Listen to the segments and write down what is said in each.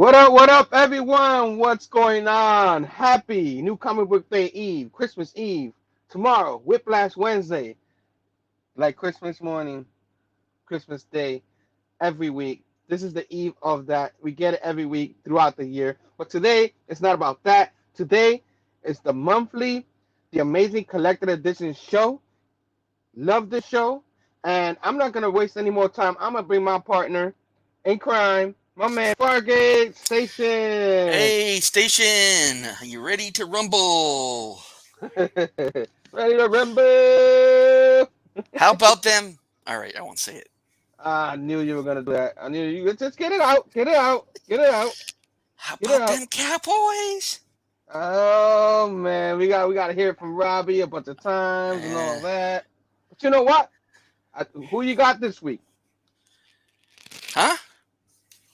What up, everyone? What's going on? Happy New Comic Book Day Eve, Christmas Eve, tomorrow, Whiplash Wednesday, like Christmas morning, Christmas Day, every week. This is the eve of that. We get it every week throughout the year. But today, it's not about that. Today is the monthly, the Amazing Collected Edition show. Love this show. And I'm not going to waste any more time. I'm going to bring my partner in crime, my man Fargate Station. Hey, station, are you ready to rumble? Ready to rumble? How about them? All right, I won't say it. I knew you were gonna do that. I knew you. Just get it out. Get it out. Get it out. How Get it about out. them Cowboys? Oh man, we got to hear it from Robbie a bunch of times and all Eh, that. But you know what? Who you got this week? huh?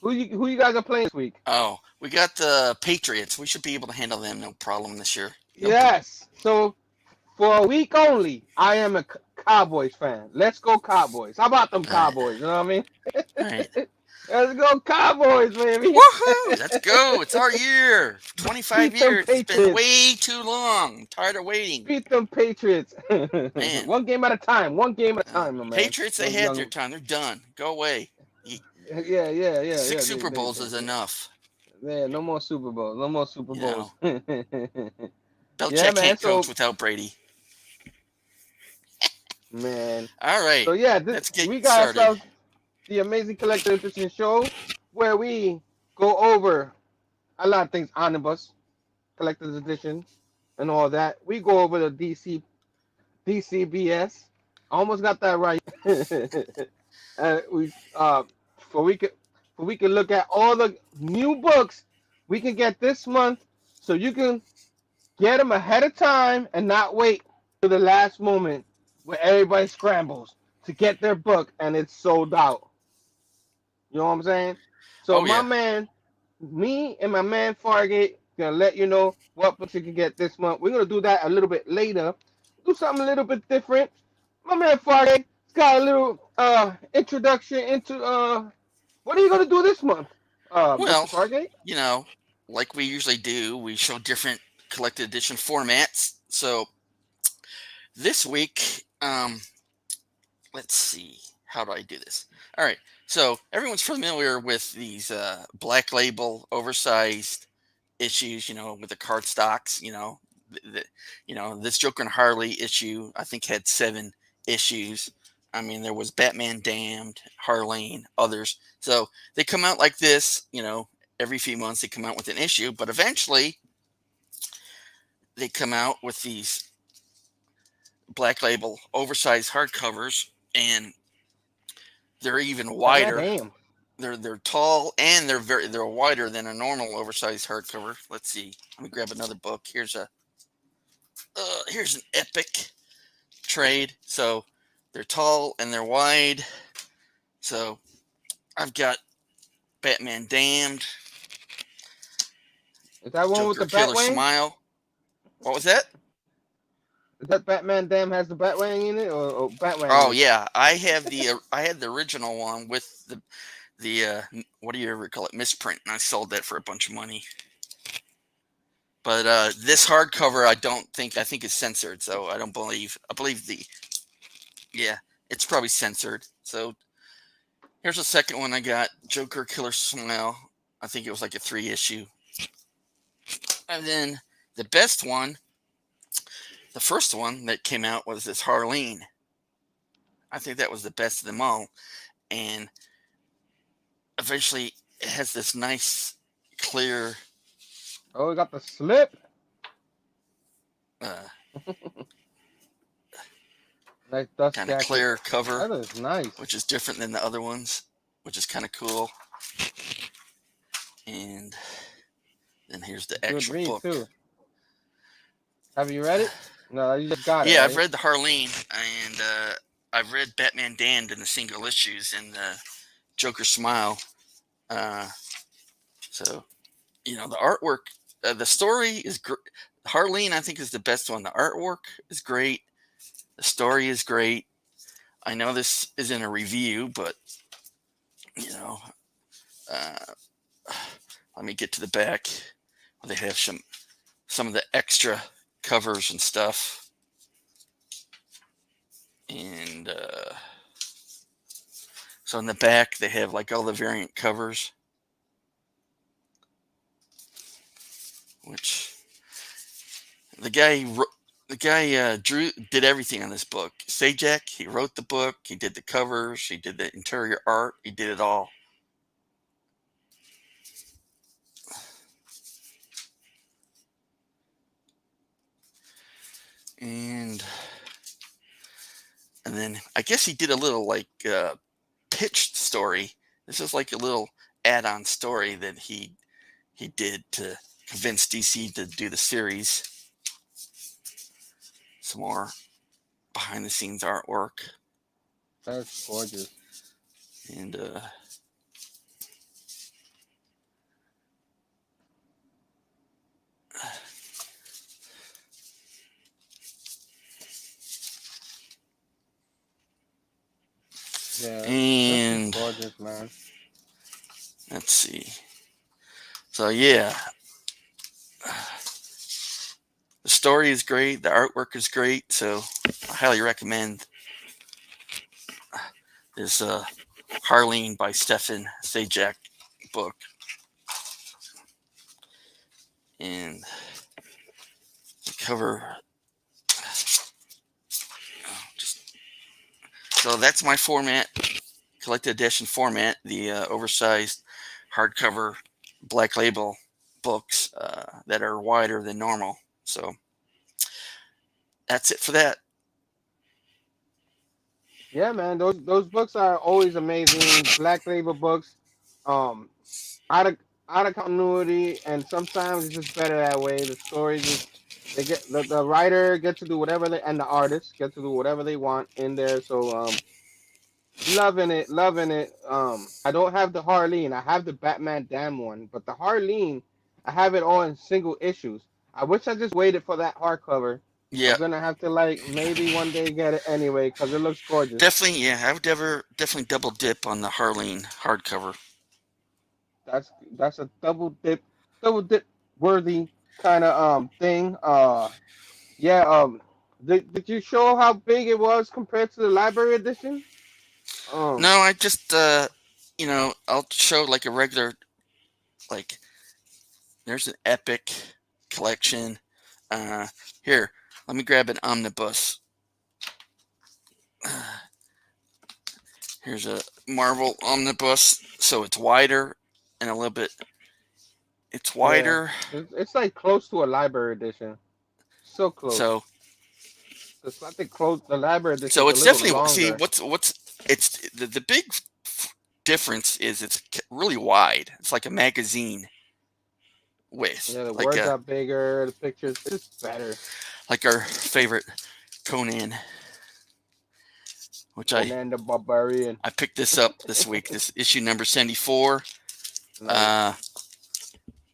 Who you guys are playing this week? Oh, we got the Patriots. We should be able to handle them no problem this year. No. Yes. So for a week only, I am a Cowboys fan. Let's go Cowboys. How about them All right, Cowboys? You know what I mean? all right. Let's go Cowboys, baby. Woohoo! Let's go. It's our year. 25 Beat them years. It's been Patriots. way too long. I'm tired of waiting. Beat them Patriots. Man, One game at a time. One game at a time, my man. Patriots, they Those had their young. time. They're done. Go away. Yeah. Six Super Bowls is enough. Yeah. No more Super Bowls. No more Super You Bowls. know, Yeah, Belichick man. can't coach So, without Brady. man. All right, So yeah, let's get we got started. ourselves the Amazing Collector Edition show where we go over a lot of things omnibus, collector's edition, and all that. We go over the DCBS. I almost got that right. And we for we could look at all the new books we can get this month, so you can get them ahead of time and not wait to the last moment where everybody scrambles to get their book and it's sold out. You know what I'm saying? So Oh my yeah. man, me and my man Fargate gonna let you know what books you can get this month. We're gonna do that a little bit later. Do something a little bit different. My man Fargate got a little introduction into what are you gonna do this month, Mr. Well, Fargate? you know, like we usually do, we show different collected edition formats. So this week, let's see, how do I do this? All right. So everyone's familiar with these black label, oversized issues. With the card stocks. This Joker and Harley issue, I think, had 7 issues. I mean, there was Batman Damned, Harleen, others. So they come out like this. Every few months they come out with an issue, but eventually they come out with these black label, oversized hardcovers, and they're even God wider. damn. They're tall, and they're wider than a normal oversized hardcover. Let's see. Let me grab another book. Here's an epic trade. So they're tall and they're wide. So I've got Batman Damned, Is that one with Joker the Killer Batwing? Smile. What was that? Is that Batman Damn has the Batwing in it or Batwing Oh in it? yeah, I had the original one with the what do you ever call it, misprint, and I sold that for a bunch of money. But this hardcover, I think is censored, so I believe yeah, it's probably censored. So here's the second one I got, Joker Killer Smile. I think it was like a 3 issue. And then the best one, the first one that came out was this Harleen. I think that was the best of them all. And eventually it has this nice, clear, Oh, we got the slip. uh, Nice dust kind of jacket. clear cover, That is nice. which is different than the other ones, which is kind of cool. And then here's the Good actual read book. too. Have you read it? No, you just got it, Yeah, I've right? read the Harleen, and I've read Batman Damned in the single issues and the Joker Smile. Uh, so, the artwork, the story is great. Harleen, I think, is the best one. The artwork is great. The story is great. I know this isn't a review, but, uh, let me get to the back. They have some of the extra covers and stuff. And so in the back, they have like all the variant covers, which the guy did everything on this book. Sajak, he wrote the book, he did the covers, he did the interior art, he did it all. And then I guess he did a little like pitched story. This is like a little add-on story that he did to convince DC to do the series. Some more behind the scenes artwork. That's gorgeous. And yeah, and that's gorgeous, man. Let's see. So yeah, the story is great. The artwork is great. So I highly recommend this Harleen by Stefan Sajak book. And the cover. So that's my format, collected edition format, the oversized hardcover black label books that are wider than normal. So that's it for that. Yeah, man, those books are always amazing. Black label books, um, out of out of continuity, and sometimes it's just better that way. The story just they get the writer get to do whatever they and the artist get to do whatever they want in there. So loving it, loving it. I don't have the Harleen. I have the Batman Damn one, but the Harleen, I have it all in single issues. I wish I just waited for that hardcover. Yeah, I'm gonna have to like maybe one day get it anyway because it looks gorgeous. definitely. Yeah, I would definitely double dip on the Harleen hardcover. That's a double dip worthy kind of thing. Yeah. Did you show how big it was compared to the library edition? No, I just I'll show like a regular, like there's an epic collection. Here, let me grab an omnibus. Here's a Marvel omnibus, so it's wider and a little bit. It's Yeah, wider, it's like close to a library edition. So close. so I think close. The library edition is a it's little definitely, see longer. what's it's the big difference is it's really wide. It's like a magazine width, Yeah, the words are bigger. The pictures it's just better. like our favorite Conan, which Conan the Barbarian. I picked this up this week. This issue number 74. Nice.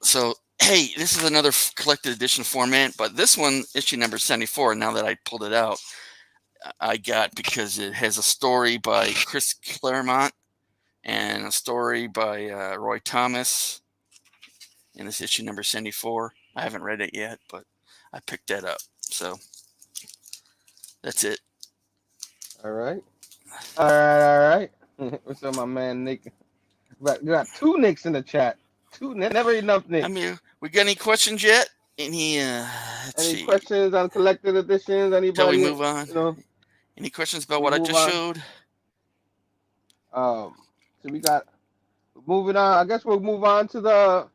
So hey, this is another collected edition format, but this one, issue number 74. Now that I pulled it out, I got because it has a story by Chris Claremont and a story by Roy Thomas. And this issue number 74. I haven't read it yet, but I picked that up. So that's it. All right. All right. All right. What's up, my man Nick? We got two Nicks in the chat. Two, never enough Nicks. I mean, we got any questions yet? Any let's Any see. questions on collected editions? Anybody? Shall we move on? You know, any questions about what I just showed? So we got moving on. I guess we'll move on to the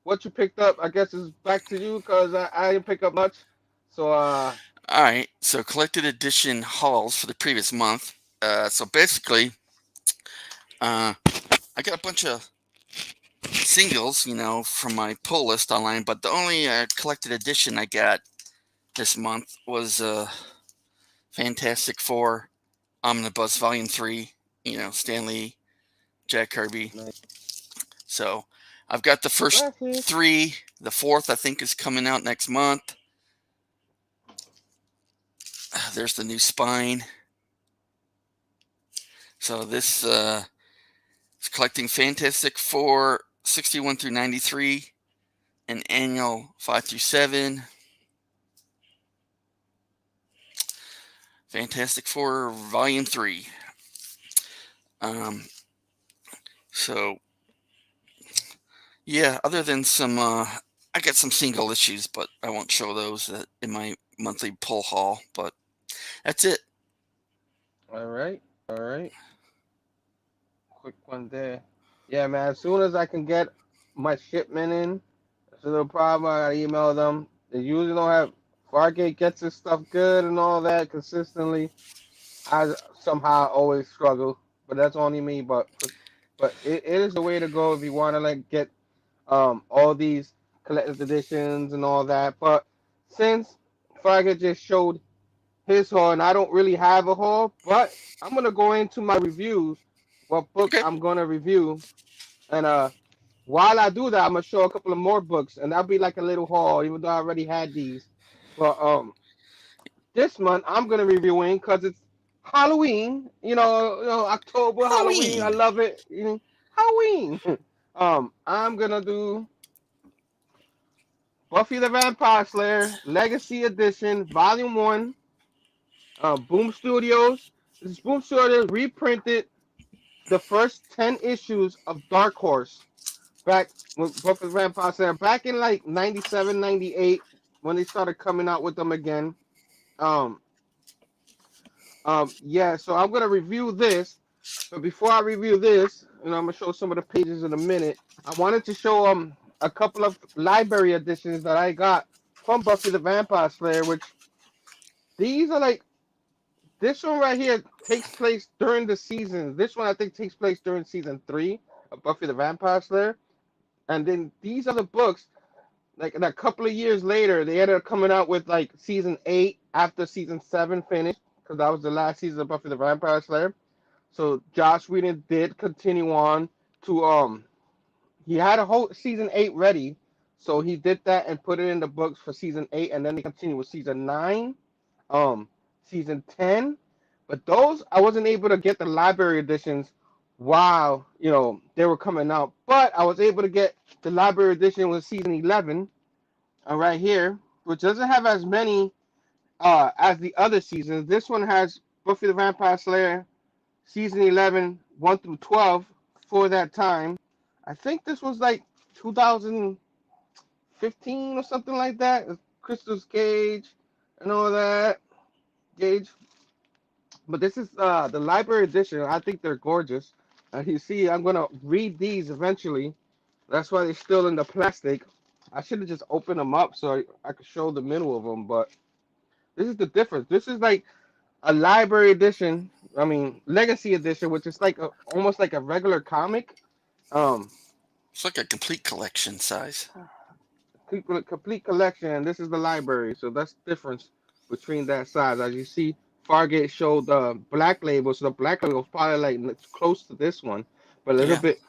what you picked up. I guess is back to you because I didn't pick up much. So all right. So collected edition hauls for the previous month. So basically, I got a bunch of singles, from my pull list online, but the only collected edition I got this month was Fantastic Four Omnibus Volume 3, Stan Lee, Jack Kirby. nice. So I've got the first Classic. 3. The 4th, I think, is coming out next month. There's the new spine. So this is collecting Fantastic Four 61 through 93, and annual 5 through 7. Fantastic Four Volume 3. Um, so, yeah, other than some, I got some single issues, but I won't show those in my monthly pull haul. But that's it. All right, all right. Quick one there. Yeah, man. As soon as I can get my shipment in, it's a little problem. I gotta email them. They usually don't have. Fargate gets his stuff good and all that consistently. I somehow always struggle, but that's only me. But it is the way to go if you want to like get all these collector's editions and all that. But since Fargate just showed his haul, and I don't really have a haul, but I'm gonna go into my reviews, what books Okay. I'm gonna review, and while I do that, I'm gonna show a couple of more books, and that'll be like a little haul, even though I already had these. But this month I'm gonna reviewing because it's Halloween, October Halloween. I Halloween. love it. Halloween. I'm gonna do Buffy the Vampire Slayer Legacy Edition, Volume One. Boom Studios. This is Boom Studios reprinted the first 10 issues of Dark Horse back with Buffy the Vampire Slayer back in like 97, 98 when they started coming out with them again. Um, yeah, so I'm gonna review this, but before I review this, I'm gonna show some of the pages in a minute. I wanted to show a couple of library editions that I got from Buffy the Vampire Slayer, which these are like this one right here takes place during the season. This one I think takes place during season 3 of Buffy the Vampire Slayer. And then these other books, like a couple of years later, they ended up coming out with like season 8 after season 7 finished, because that was the last season of Buffy the Vampire Slayer. So Josh Whedon did continue on to he had a whole season 8 ready. So he did that and put it in the books for season 8, and then they continued with season 9, um, season 10. But those I wasn't able to get the library editions while they were coming out. But I was able to get the library edition with season 11, right here, which doesn't have as many as the other seasons. This one has Buffy the Vampire Slayer season 11, 1 through 12 for that time. I think this was like 2015 or something like that. Crystal's Cage and all that. Gage. But this is the library edition. I think they're gorgeous. You see, I'm gonna read these eventually. That's why they're still in the plastic. I should have just opened them up so I could show the middle of them. But this is the difference. This is like a library edition. I mean, legacy edition, which is like almost like a regular comic. Um, It's like a complete collection size. complete collection. This is the library, so that's the difference between that size. As you see, Fargate showed the black label, so the black label was probably like close to this one, but a little Yeah. bit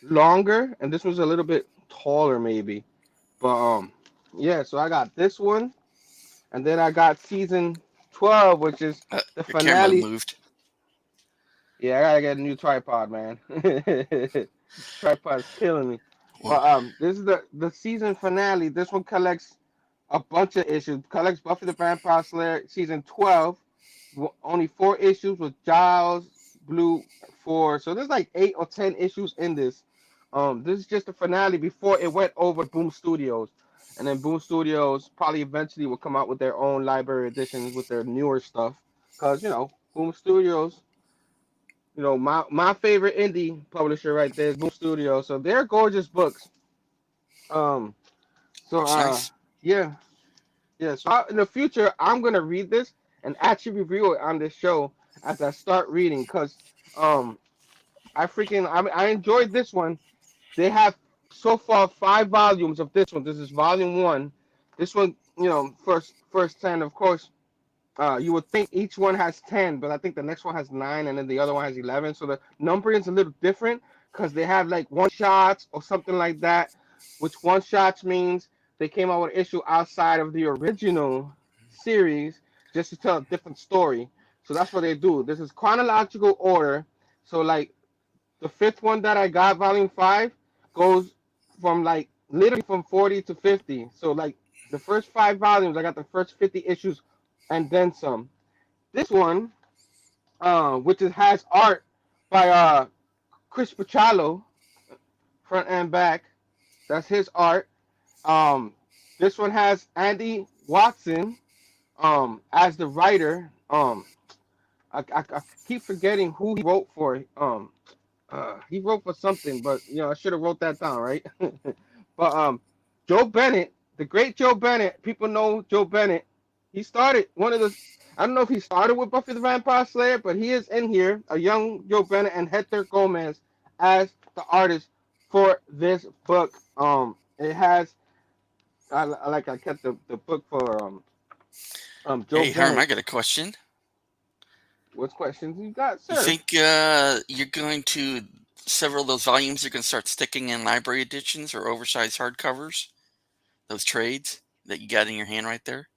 longer, and this was a little bit taller maybe. But yeah. So I got this one, and then I got season 12, which is the Your camera finale. moved. Yeah, I gotta get a new tripod, man. Tripod's killing me. Well, But this is the season finale. This one collects a bunch of issues. Collects Buffy the Vampire Slayer season 12. Only 4 issues with Giles, Blue 4. So there's like 8 or 10 issues in this. This is just the finale before it went over to Boom Studios. And then Boom Studios probably eventually will come out with their own library editions with their newer stuff. Cause Boom Studios, my favorite indie publisher right there is Boom Studios. So they're gorgeous books. Um, so looks nice. yeah, yeah. So in the future, I'm gonna read this and actually review it on this show as I start reading, cause um, I enjoyed this one. They have so far 5 volumes of this one. This is volume 1. This one, first 10, of course. You would think each one has 10, but I think the next one has 9, and then the other one has 11. So the numbering is a little different because they have like one shots or something like that, which one shots means they came out with an issue outside of the original series just to tell a different story. So that's what they do. This is chronological order. So like the fifth one that I got, volume 5, goes from like literally from 40 to 50. So like the first 5 volumes, I got the first 50 issues and then some. This one, which has art by Chris Pachalo, front and back. That's his art. Um, this one has Andy Watson as the writer. I keep forgetting who he wrote for. He wrote for something, but I should have wrote that down, right? But Joe Bennett, the great Joe Bennett, people know Joe Bennett. He started one of the. I don't know if he started with Buffy the Vampire Slayer, but he is in here, a young Joe Bennett and Hector Gomez as the artist for this book. It has. I kept the book for Joe Hey, Harm, I Bennett. got a question. What questions you got, You sir? think you're going to several of those volumes? You're going to start sticking in library editions or oversized hardcovers? Those trades that you got in your hand right there.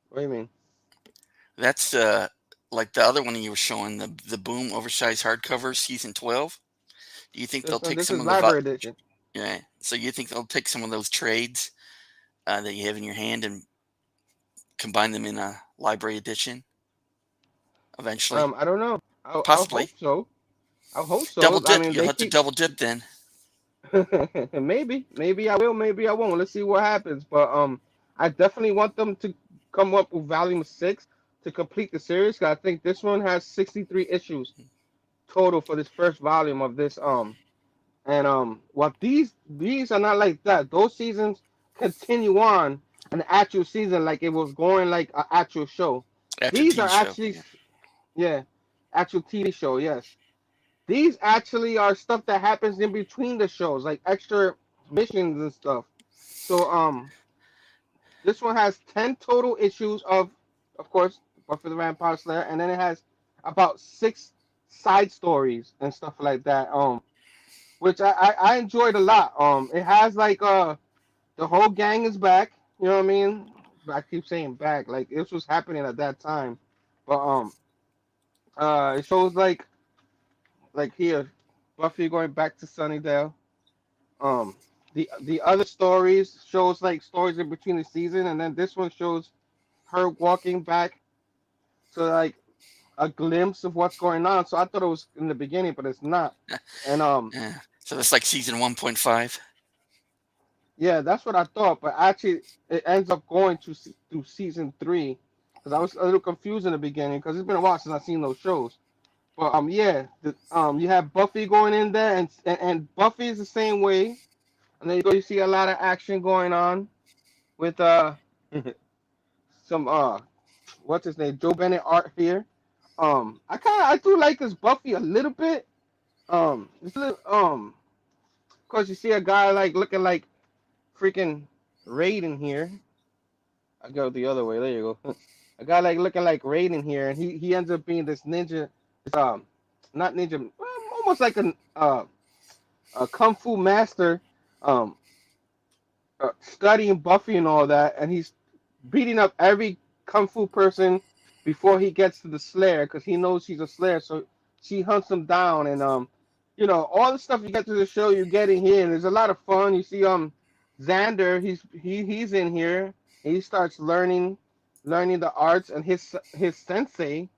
What do you mean? That's like the other one you were showing, the Boom oversized hardcover season 12. Do you think they'll take This some is of library edition. yeah? So you think they'll take some of those trades that you have in your hand and combine them in a library edition eventually? I don't know. I'll hope Possibly. so. I hope Double so. I dip. mean, You'll they have to keep. double dip then. Maybe I will. Maybe I won't. Let's see what happens. But I definitely want them to come up with volume 6 to complete the series. 'Cause I think this one has 63 issues total for this first volume of this. And what these are not like that. Those seasons continue on an actual season like it was going like an actual show. After These are TV show. actually Yeah. yeah, actual TV show. Yes. These actually are stuff that happens in between the shows, like extra missions and stuff. So this one has 10 total issues of course, Buffy the Vampire Slayer, and then it has about 6 side stories and stuff like that. Which I enjoyed a lot. It has like the whole gang is back. You know what I mean? I keep saying back, like this was happening at that time. But it shows like here, Buffy going back to Sunnydale. Um, the other stories shows like stories in between the season, and then this one shows her walking back to like a glimpse of what's going on. So I thought it was in the beginning, but it's not. And Yeah. So that's like season 1.5. yeah, that's what I thought. But actually, it ends up going to season 3 because I was a little confused in the beginning because it's been a while since I've seen those shows. But yeah, you have Buffy going in there, and Buffy is the same way. And then you see a lot of action going on with some what's his name, Joe Bennett art here. I do like this Buffy a little bit. It's a little cause you see a guy like looking like freaking Raiden here. I go the other way. There you go. A guy like looking like Raiden here, and he ends up being this ninja. This not ninja, almost like a kung fu master. Um, studying Buffy and all that, and he's beating up every kung fu person before he gets to the Slayer because he knows she's a Slayer. So she hunts him down, and all the stuff you get to the show you get in here, and there's a lot of fun. You see Xander, he's in here. He starts learning the arts, and his sensei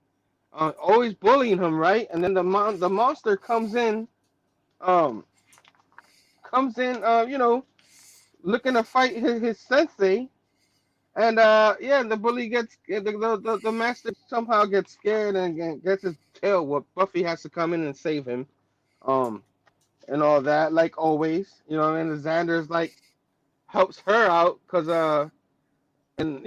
always bullying him, right? And then the monster um comes in, looking to fight his sensei. And yeah, the bully gets the master somehow gets scared and gets his tail whooped. Buffy has to come in and save him, um, and all that. Like always, and the Xander's like helps her out because and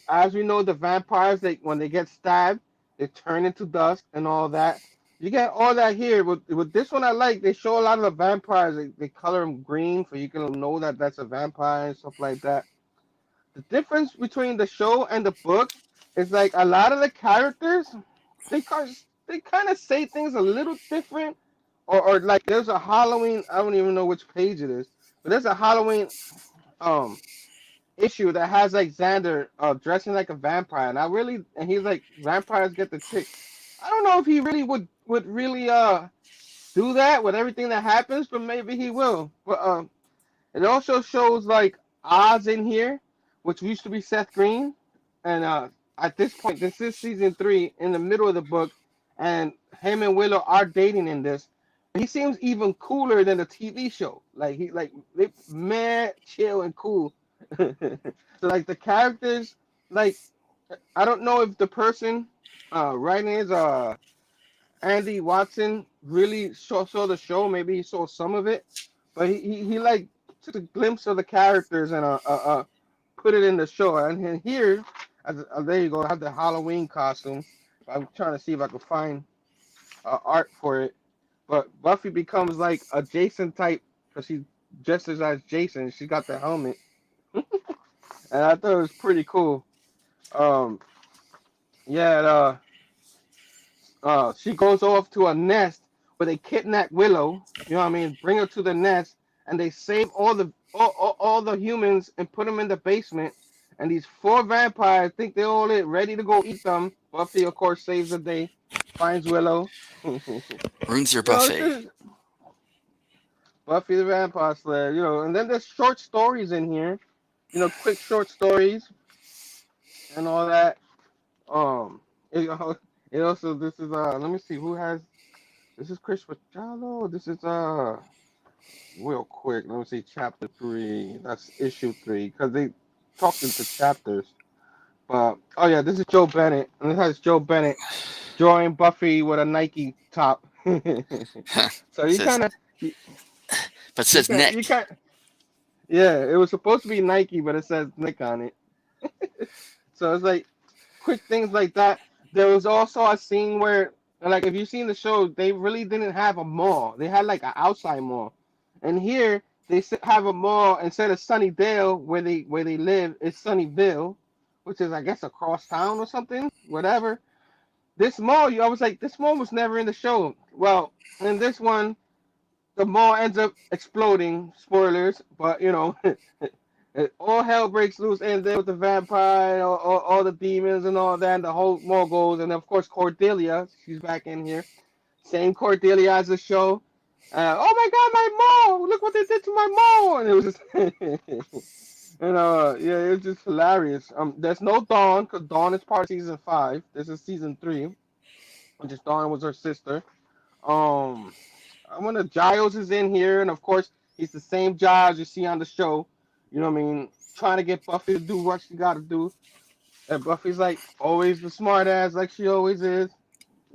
as we know, the vampires when they get stabbed, they turn into dust and all that. You get all that here. With this one, I like they show a lot of the vampires. They color them green so you can know that that's a vampire and stuff like that. The difference between the show and the book is like a lot of the characters they kind they kind of say things a little different, or like there's a Halloween. I don't even know which page it is, but there's a Halloween um issue that has like Xander dressing like a vampire, and he's like vampires get the chicks. I don't know if he really would really do that with everything that happens, but maybe he will. But it also shows like Oz in here, which used to be Seth Green, and at this point, this is season 3 in the middle of the book, and him and Willow are dating in this. He seems even cooler than the TV show. Like they mad chill and cool. So like the characters, like I don't know if the person writing is Andy Watson really saw the show. Maybe he saw some of it, but he like took a glimpse of the characters and put it in the show. And here, there you go. I have the Halloween costume. I'm trying to see if I can find art for it. But Buffy becomes like a Jason type because she dresses as Jason. She got the helmet, and I thought it was pretty cool. Um, yeah, she goes off to a nest where they kidnap Willow. You know what I mean? Bring her to the nest, and they save all the humans and put them in the basement. And these 4 vampires think they're all it, ready to go eat them. Buffy, of course, saves the day, finds Willow. you Ruins your know, it's buffet. just Buffy the Vampire Slayer. You know, and then there's short stories in here. You know, quick short stories and all that. Um, it, it also this is let me see who has. This is Chris Machado. This is real quick. Let me see chapter 3. That's issue 3 because they talked into chapters. But oh yeah, this is Joe Bennett, and this has Joe Bennett drawing Buffy with a Nike top. So you says, kind of but says you neck. kind yeah. It was supposed to be Nike, but it says Nick on it. So it's like quick things like that. There was also a scene where, like, if you've seen the show, they really didn't have a mall. They had like an outside mall, and here they have a mall instead of Sunnydale, where they live. It's Sunnyville, which is I guess across town or something. Whatever. This mall, I was like, this mall was never in the show. Well, in this one, the mall ends up exploding. Spoilers, but you know, all hell breaks loose, and then with the vampire, all the demons and all that, and the whole mall goes, and of course Cordelia, she's back in here, same Cordelia as the show. Oh my God, my mall! Look what they did to my mall, and it was just, yeah, it was just hilarious. There's no Dawn because Dawn is part of season 5. This is season 3, which is Dawn was her sister. Um, I wonder Giles is in here, and of course he's the same Giles you see on the show. You know what I mean? Trying to get Buffy to do what she got to do, and Buffy's like always the smart ass, like she always is.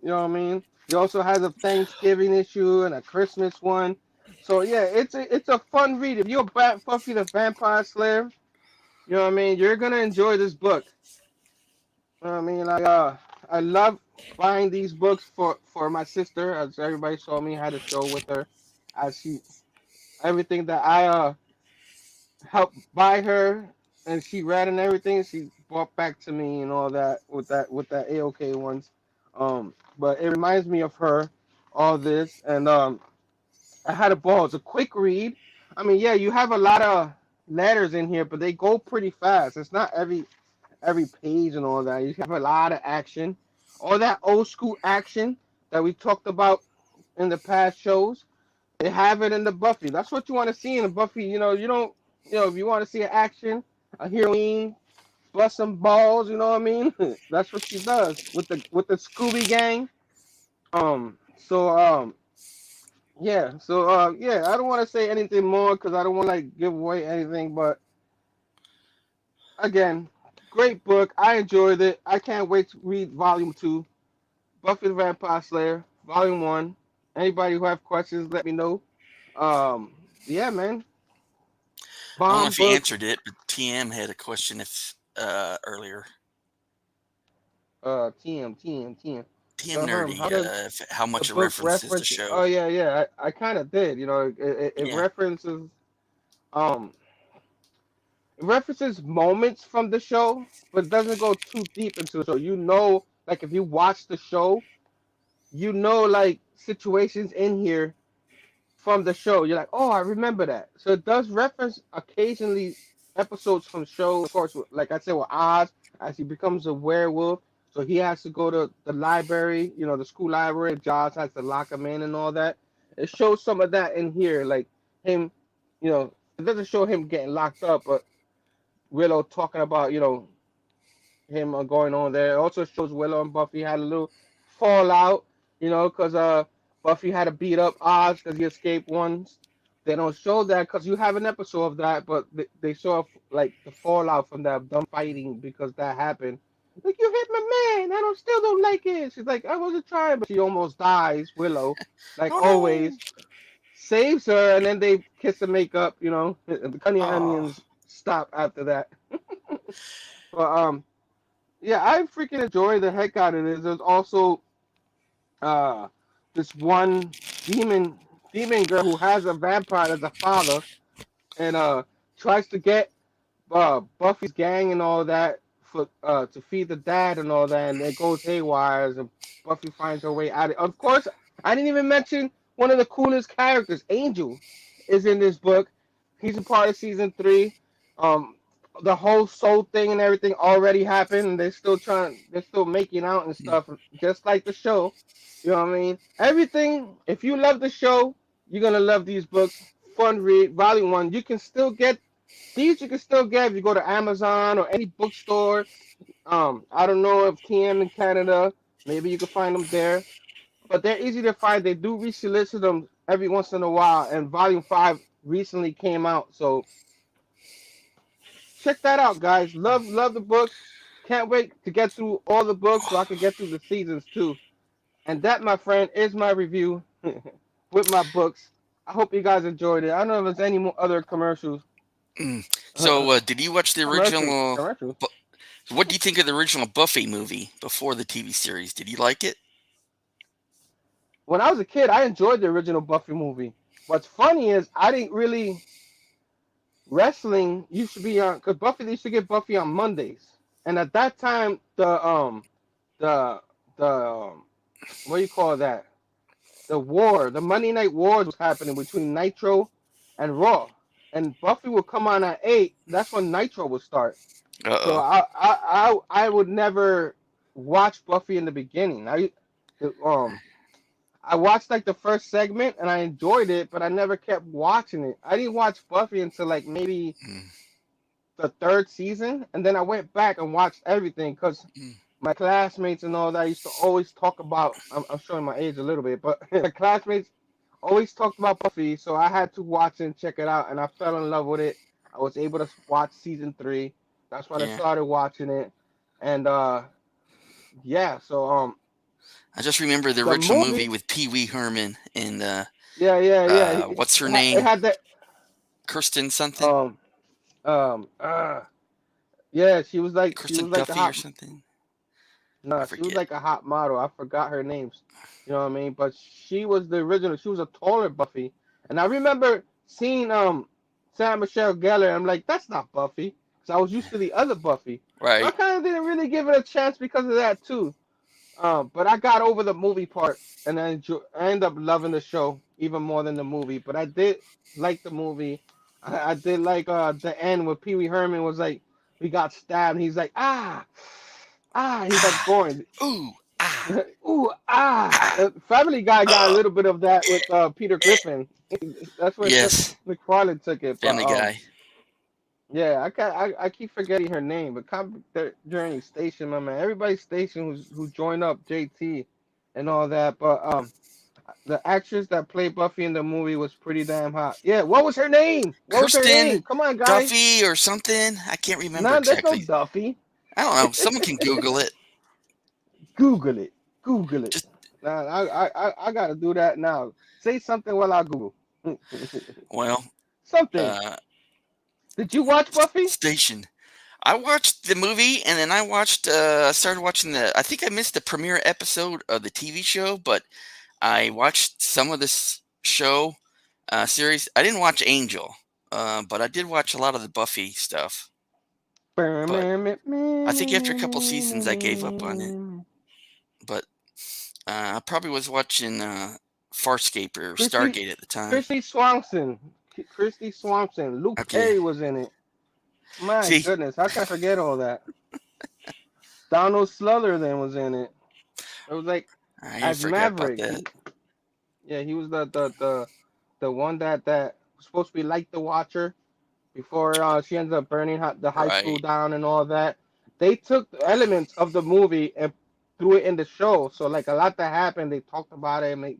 You know what I mean? He also has a Thanksgiving issue and a Christmas one. So yeah, it's a fun read. If you're Buffy the Vampire Slayer, you know what I mean. You're gonna enjoy this book. You know what I mean? Like I love buying these books for my sister. As everybody saw me, I had a show with her. As she everything that I helped buy her and she read and everything, she brought back to me and all that with that AOK ones. But it reminds me of her, all this, and I had a ball. It's a quick read. I mean, yeah, you have a lot of letters in here, but they go pretty fast. It's not every page and all that. You have a lot of action, all that old school action that we talked about in the past shows. They have it in the Buffy. That's what you want to see in the Buffy. You know, you don't, if you want to see an action, a heroine bust some balls. You know what I mean? That's what she does with the Scooby Gang. Yeah. I don't want to say anything more because I don't want to like give away anything. But again, great book. I enjoyed it. I can't wait to read Volume 2, Buffy the Vampire Slayer, Volume 1. Anybody who have questions, let me know. Yeah, man. I don't know Bomb if you book. answered it, but TM had a question if earlier. TM. TM So, nerdy. how does How the much it book references the reference? show. Oh yeah. I kind of did. It Yeah. references um it references moments from the show, but it doesn't go too deep into the show. Like if you watch the show, like situations in here from the show. You're like, oh, I remember that. So it does reference occasionally episodes from shows. Of course, like I said, with Oz, as he becomes a werewolf, so he has to go to the library, the school library. Jaws has to lock him in and all that. It shows some of that in here, like him, it doesn't show him getting locked up, but Willow talking about, him going on there. It also shows Willow and Buffy had a little fallout, because Buffy had to beat up Oz because he escaped once. They don't show that because you have an episode of that, but they show like the fallout from that dumb fighting because that happened. Like, you hit my man, I still don't like it. She's like, I wasn't trying, but she almost dies. Willow, like Oh no. always, saves her, and then they kiss and make up. The Cunny Oh. Onions stop after that. But yeah, I freaking enjoy the heck out of this. There's also uh this one demon girl who has a vampire as a father, and tries to get Buffy's gang and all that for to feed the dad and all that, and it goes haywire, and Buffy finds her way out. Of course, I didn't even mention one of the coolest characters, Angel, is in this book. He's a part of season 3. Um, the whole soul thing and everything already happened, and they're still making out and stuff, just like the show. You know what I mean? Everything. If you love the show, you're gonna love these books. Fun read, Volume 1. You can still get these. You can still get if you go to Amazon or any bookstore. I don't know if TM in Canada, maybe you can find them there, but they're easy to find. They do re-solicit them every once in a while, and Volume 5 recently came out, so check that out, guys. Love the books. Can't wait to get through all the books so I can get through the seasons too. And that, my friend, is my review with my books. I hope you guys enjoyed it. I don't know if there's any more other commercials. So, did you watch the original? Commercials. What do you think of the original Buffy movie before the TV series? Did you like it? When I was a kid, I enjoyed the original Buffy movie. What's funny is I didn't really wrestling used to be on because Buffy they used to get Buffy on Mondays, and at that time the what do you call that? The Monday Night Wars was happening between Nitro and Raw, and Buffy would come on at 8. That's when Nitro would start. So Uh-oh. I would never watch Buffy in the beginning. Um I watched like the first segment and I enjoyed it, but I never kept watching it. I didn't watch Buffy until like maybe Mm, the 3rd season, and then I went back and watched everything because mm. my classmates and all that used to always talk about. I'm showing my age a little bit, but my classmates always talked about Buffy, so I had to watch it and check it out, and I fell in love with it. I was able to watch season 3. That's when I Yeah. started watching it, and yeah. So I just remember the the original movie movie, with Pee Wee Herman and yeah. what's her It name? had that Kirsten something? um um uh yeah. She Kirsten was like the Duffy or hot. something? I No, she was forget. like a hot model. I forgot her names. You know what I mean? But she was the original. She was a taller Buffy. And I remember seeing Sarah Michelle Gellar. I'm like, that's not Buffy. Because I was used to the other Buffy. So I Right. kind of didn't really give it a chance because of that too. But I got over the movie part, and I ended up loving the show even more than the movie. But I did like the movie. I did like the end where Pee Wee Herman was like, we got stabbed. And he's like, he starts Ah. going. Ooh. Ah. Ooh, Ah. Family Guy got a Uh. little bit of that with Peter Eh. Griffin. That's where Yes. McFarlane took it. But Family Guy. yeah, I keep forgetting her name. But Comic Journey Station, my man. Everybody Station who joined up JT and all that. But the actress that played Buffy in the movie was pretty damn hot. Yeah, what was her name? What was her Kirsten name? Come on, guys. Duffy or something. I can't remember Nah, there's no exactly. Duffy. I don't know. Someone can Google it. Google it. Google it. Just Nah, I gotta do that now. Say something while I Google. well, Something. uh, Did you watch Buffy? station. I watched the movie and then I started watching I think I missed the premiere episode of the TV show, but I watched some of this show series. I didn't watch Angel, but I did watch a lot of the Buffy stuff. But I think after a couple seasons, I gave up on it. But I probably was watching Farscape or Christy Stargate at the time. Christy Swanson. Christy Swanson. Luke Okay. Perry was in it. My See, goodness, how can I forget all that? Donald Sutherland was in it. It was like I as forgot about Maverick. that. Yeah, he was the one that was supposed to be like the Watcher before she ends up burning the high school Right. down and all that. They took the elements of the movie and threw it in the show. So like a lot that happened, they talked about it.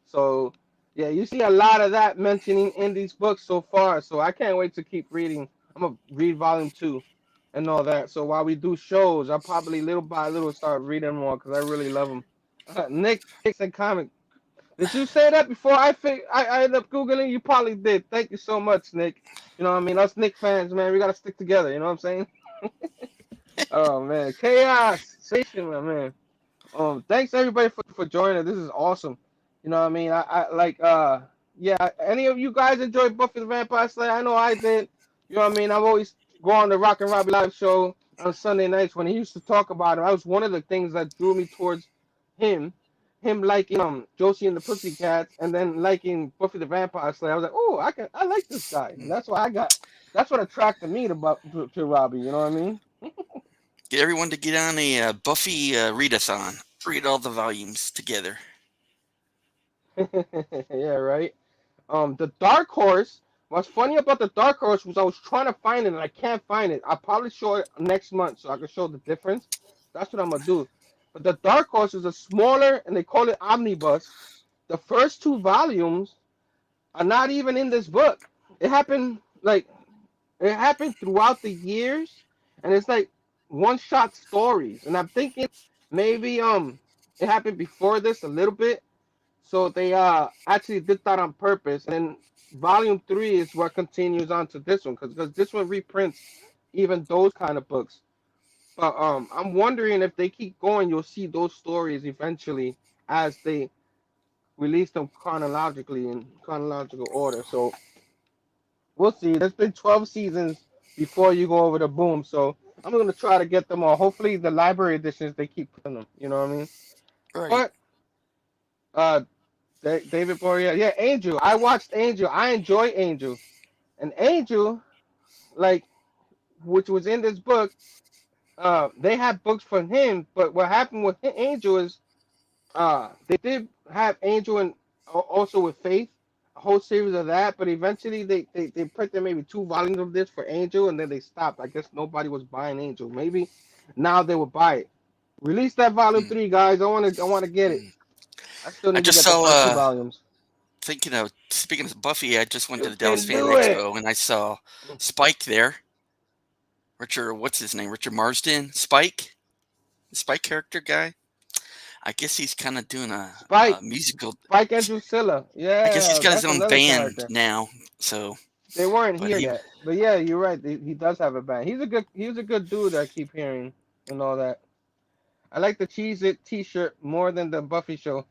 So yeah, you see a lot of that mentioning in these books so far. So I can't wait to keep reading. I'm gonna read volume 2 and all that. So while we do shows, I'll probably little by little start reading more because I really love them. Nick said comic. Did you say that before I ended up googling? You probably did. Thank you so much, Nick. You know what I mean? Us Nick fans, man, we gotta stick together. You know what I'm saying? Oh man, chaos station, my man. Thanks everybody for joining. This is awesome. You know what I mean? I like yeah. Any of you guys enjoy Buffy the Vampire Slayer? I know I did. You know what I mean? I've always go on the Rock and Robbie live show on Sunday nights when he used to talk about it. That was one of the things that drew me towards him. Him liking Josie and the Pussycats, and then liking Buffy the Vampire Slayer. I was like, oh, I like this guy, and that's why I got. That's what attracted me to Robbie. You know what I mean? Get everyone to get on a Buffy readathon. Read all the volumes together. Yeah, right. The Dark Horse. What's funny about the Dark Horse was I was trying to find it and I can't find it. I'll probably show it next month so I can show the difference. That's what I'm gonna do. But the Dark Horse is a smaller and they call it omnibus. The first 2 volumes are not even in this book. It happened like it happened throughout the years, and it's like one-shot stories. And I'm thinking maybe it happened before this a little bit, so they actually did that on purpose. And then volume 3 is what continues on to this one because this one reprints even those kind of books. But I'm wondering if they keep going, you'll see those stories eventually as they release them chronologically in chronological order. So we'll see. There's been 12 seasons before you go over to Boom, so I'm gonna try to get them all. Hopefully the library editions they keep putting them. You know what I mean? Right. But uh, David Boreal. Yeah, Angel. I watched Angel. I enjoy Angel. And Angel, like, which was in this book, they had books for him. But what happened with Angel is, they did have Angel and also with Faith, a whole series of that. But eventually, they printed maybe 2 volumes of this for Angel, and then they stopped. I guess nobody was buying Angel. Maybe now they will buy it. Release that volume 3, guys. I want to get it. I still I need to just get the saw, first 2 volumes. thinking of, speaking of Buffy, I just went to You the Dallas can Fan do it. Expo and I saw Spike there. Richard, what's his name? Richard Marsden? Spike? The Spike character guy? I guess he's kind of doing a Spike, musical. Spike and Drusilla. I guess he's Yeah, got his that's own another band character. now. So, They weren't but here he, yet, but yeah, you're right. He does have a band. He's a good dude. I keep hearing and all that. I like the Cheese It T-shirt more than the Buffy show.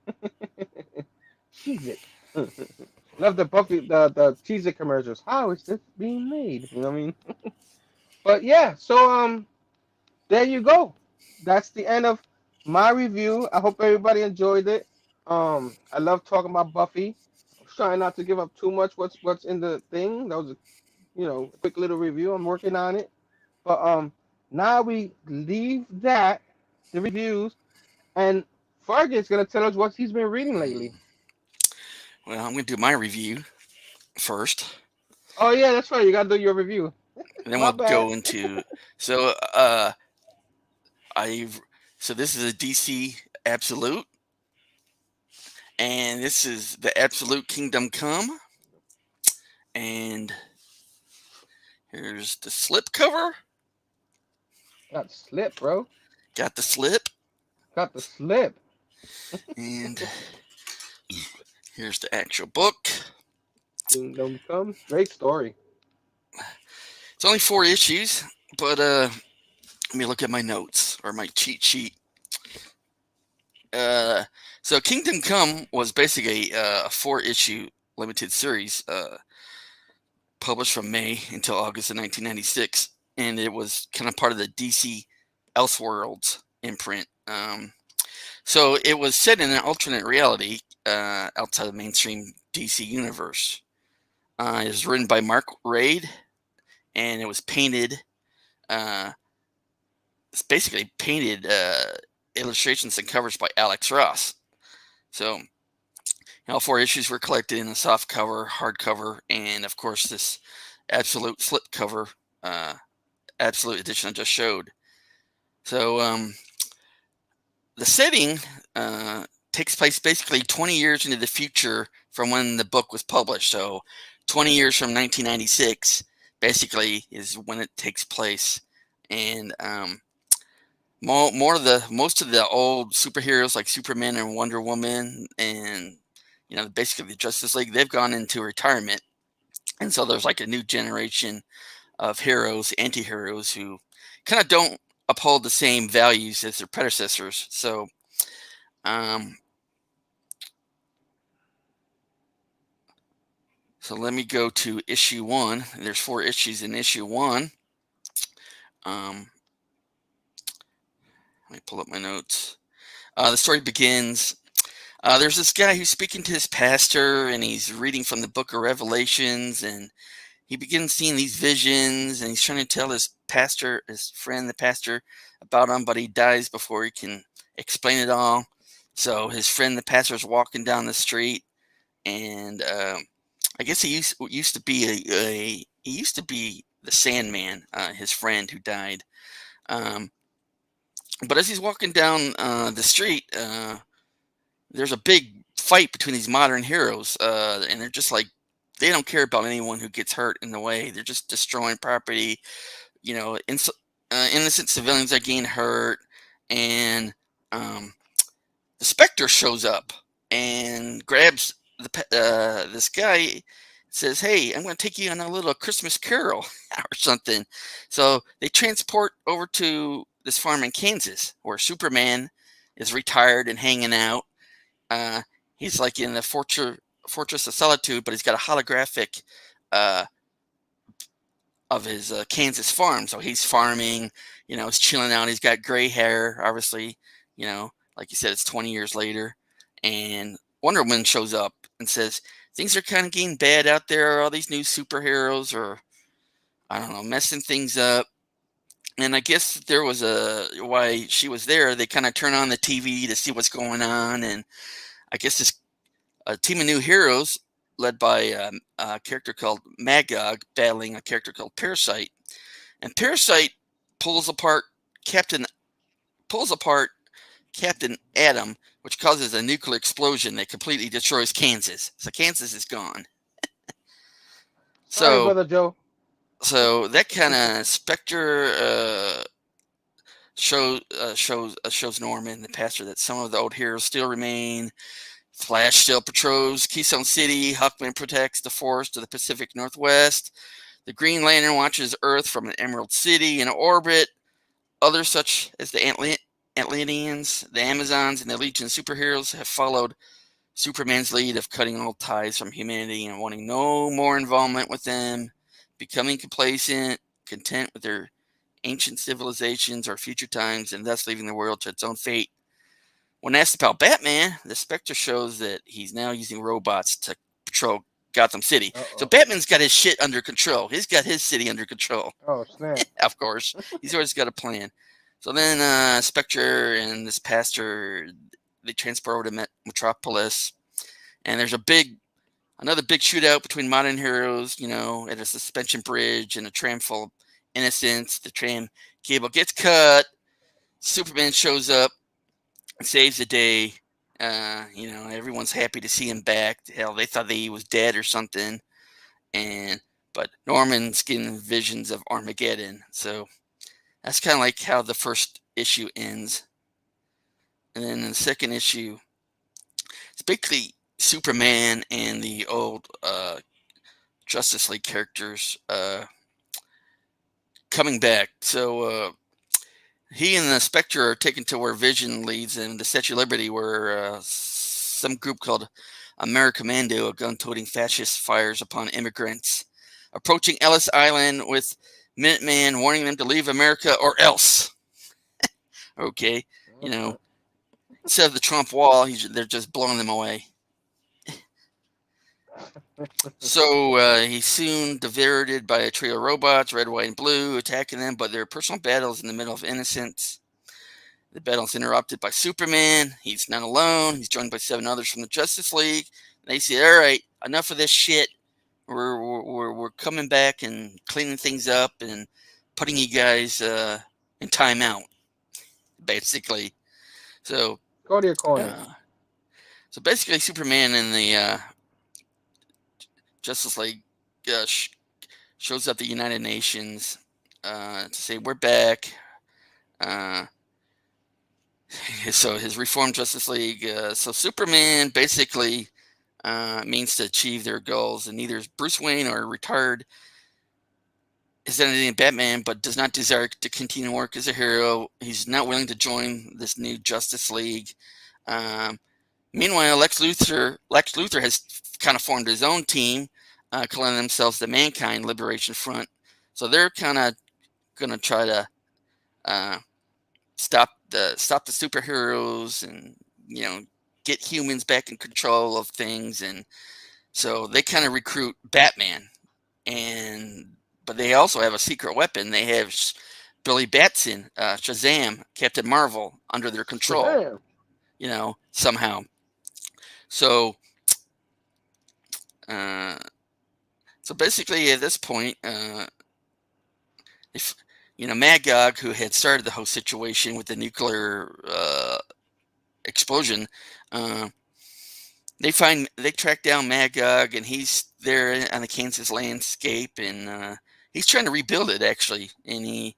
Cheese It. Love the Buffy the Cheese It commercials. How is this being made? You know what I mean? But yeah, so there you go. That's the end of my review. I hope everybody enjoyed it. I love talking about Buffy. I'm trying not to give up too much what's in the thing. That was a quick little review. I'm working on it. But now we leave that, the reviews, and Fargut's gonna tell us what he's been reading lately. well, I'm going to do my review first. Oh yeah, that's right. You gotta do your review. And then My we'll bad. go into. So, I've. So, this is a DC Absolute. And this is the Absolute Kingdom Come. And here's the slip cover. Got the slip, bro. Got the slip. Got the slip. And here's the actual book. Kingdom Come. Great story. It's only 4 issues, but let me look at my notes or my cheat sheet. So Kingdom Come was basically a 4-issue limited series published from May until August of 1996, and it was kind of part of the DC Elseworlds imprint. So it was set in an alternate reality outside the mainstream DC universe. It was written by Mark Waid, and it was painted. It's basically painted illustrations and covers by Alex Ross. So All four issues were collected in a soft cover, hardcover, and of course this absolute slipcover, absolute edition I just showed. So the setting takes place basically 20 years into the future from when the book was published. So 20 years from 1996 basically is when it takes place. And most of the old superheroes like Superman and Wonder Woman and basically the Justice League, they've gone into retirement. And so there's like a new generation of heroes, anti-heroes who kind of don't uphold the same values as their predecessors. Um, so let me go to issue 1. There's 4 issues in issue 1. Let me pull up my notes. The story begins. There's this guy who's speaking to his pastor, and he's reading from the book of Revelations, and he begins seeing these visions, and he's trying to tell his friend, the pastor, about them, but he dies before he can explain it all. So his friend, the pastor, is walking down the street, and I guess he used to be the Sandman, his friend who died. But as he's walking down the street, there's a big fight between these modern heroes, and they're just like, they don't care about anyone who gets hurt in the way. They're just destroying property. Innocent civilians are getting hurt, and the Spectre shows up and grabs this guy. Says, "Hey, I'm going to take you on a little Christmas carol or something." So they transport over to this farm in Kansas where Superman is retired and hanging out. He's like in the Fortress of Solitude, but he's got a holographic of his Kansas farm. So he's farming, he's chilling out. He's got gray hair, obviously, like you said, it's 20 years later. And Wonder Woman shows up and says, things are kind of getting bad out there. All these new superheroes are, I don't know, messing things up. And I guess there was why she was there. They kind of turn on the TV to see what's going on. And I guess this team of new heroes led by a character called Magog battling a character called Parasite. And Parasite pulls apart Captain Atom, which causes a nuclear explosion that completely destroys Kansas. So Kansas is gone. Sorry, Brother Joe. So that kind of Spectre shows Norman, the pastor, that some of the old heroes still remain. Flash still patrols Keystone City. Huckman protects the forest to the Pacific Northwest. The Green Lantern watches Earth from an Emerald City in orbit. Others, such as the Atlanteans, the Amazons, and the Legion of superheroes, have followed Superman's lead of cutting all ties from humanity and wanting no more involvement with them, becoming complacent, content with their ancient civilizations or future times, and thus leaving the world to its own fate. When asked about Batman, the Spectre shows that he's now using robots to patrol Gotham City. So Batman's got his shit under control. He's got his city under control. Oh, snap. Of course. He's always got a plan. So then Spectre and this pastor, they transport over to Metropolis. And there's another big shootout between modern heroes, at a suspension bridge and a tram full of innocents. The tram cable gets cut. Superman shows up and saves the day. Everyone's happy to see him back. Hell, they thought that he was dead or something. But Norman's getting visions of Armageddon. So that's kind of like how the first issue ends. And then in the second issue, it's basically Superman and the old Justice League characters coming back. So he and the Spectre are taken to where Vision leads them, the Statue of Liberty, where some group called American Commando, a gun-toting fascist, fires upon immigrants approaching Ellis Island with Minuteman warning them to leave America or else. Okay, instead of the Trump wall, they're just blowing them away. So he's soon diverted by a trio of robots, red, white, and blue, attacking them, but their personal battles in the middle of innocence. The battle is interrupted by Superman. He's not alone. He's joined by 7 others from the Justice League. They say, "All right, enough of this shit. We're coming back and cleaning things up and putting you guys in timeout, basically." So, Go to your corner. uh, so basically, Superman and the Justice League shows up at the United Nations to say we're back. Uh, so his reformed Justice League. So Superman basically means to achieve their goals, and neither Bruce Wayne or retired his identity in Batman, but does not desire to continue work as a hero. He's not willing to join this new Justice League. Um, Meanwhile, Lex Luthor has kind of formed his own team, calling themselves the Mankind Liberation Front. So they're kind of going to try to uh, stop the superheroes and get humans back in control of things. And so they kind of recruit Batman, and but they also have a secret weapon. They have Billy Batson, Shazam, Captain Marvel under their control. Shazam! Somehow. So, uh, so basically, at this point, if Magog, who had started the whole situation with the nuclear explosion, uh, they track down Magog, and he's there on the Kansas landscape, and he's trying to rebuild it actually, and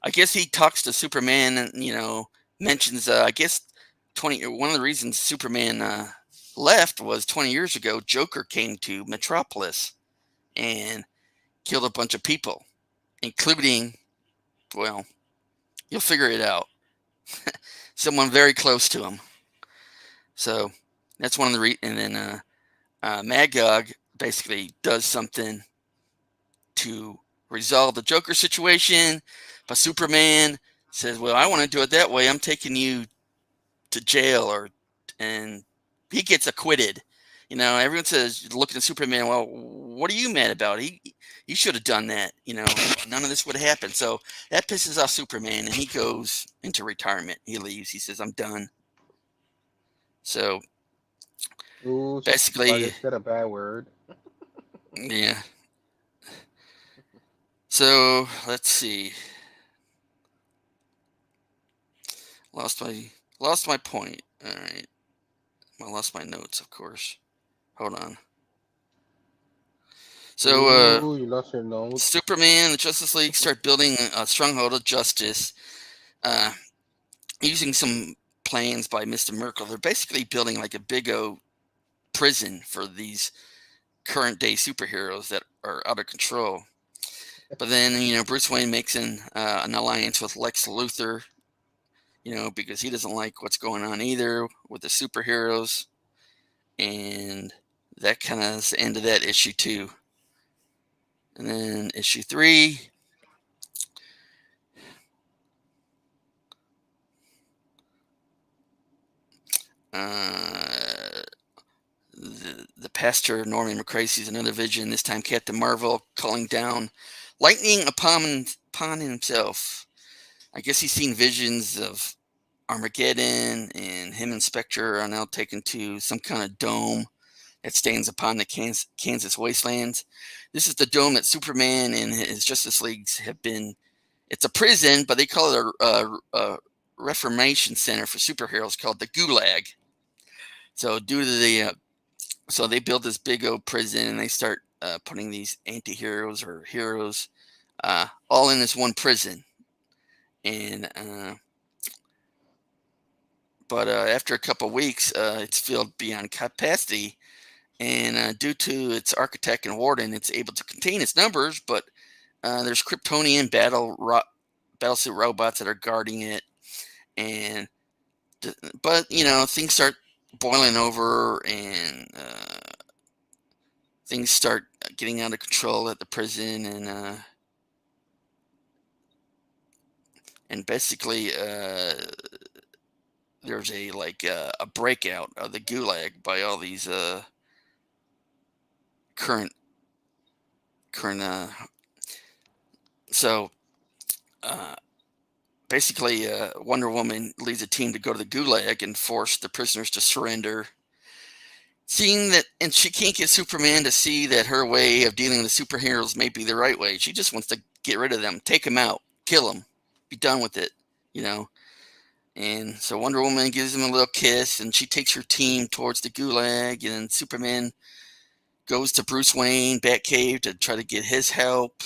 I guess he talks to Superman, and mentions I guess one of the reasons Superman left was 20 years ago. Joker came to Metropolis and killed a bunch of people, including, well, you'll figure it out, someone very close to him. So that's one of the and then Magog basically does something to resolve the Joker situation, but Superman says, "Well, I want to do it that way. I'm taking you to jail," and he gets acquitted. Everyone says, looking at Superman, "Well, what are you mad about? He should have done that. None of this would have happened." So that pisses off Superman, and he goes into retirement. He leaves. He says, "I'm done." So Ooh, I basically, just said a bad word. yeah. So let's see. Lost my point. All right. I lost my notes, of course. Hold on. So Ooh, you lost your notes. Superman, the Justice League start building a stronghold of justice, uh, using some plans by Mr. Merkel. They're basically building like a big O prison for these current day superheroes that are out of control. But then, Bruce Wayne makes an alliance with Lex Luthor, because he doesn't like what's going on either with the superheroes. And that kind of is the end of that issue 2. And then issue 3, the pastor Norman McCrae sees another vision. This time, Captain Marvel calling down lightning upon himself. I guess he's seen visions of Armageddon, and him and Spectre are now taken to some kind of dome that stands upon the Kansas wastelands. This is the dome that Superman and his Justice Leagues have been. It's a prison, but they call it a reformation center for superheroes called the Gulag. So due to so they build this big old prison, and they start putting these anti-heroes or heroes all in this one prison. And but after a couple of weeks, it's filled beyond capacity, and due to its architect and warden, it's able to contain its numbers. But there's Kryptonian battlesuit robots that are guarding it, and but things start boiling over, and things start getting out of control at the prison, and basically there's a breakout of the Gulag by all these current so uh, basically Wonder Woman leads a team to go to the Gulag and force the prisoners to surrender. Seeing that, and she can't get Superman to see that her way of dealing with superheroes may be the right way. She just wants to get rid of them, take them out, kill them, be done with it, you know. And so Wonder Woman gives him a little kiss, and she takes her team towards the Gulag, and Superman goes to Bruce Wayne Batcave to try to get his help.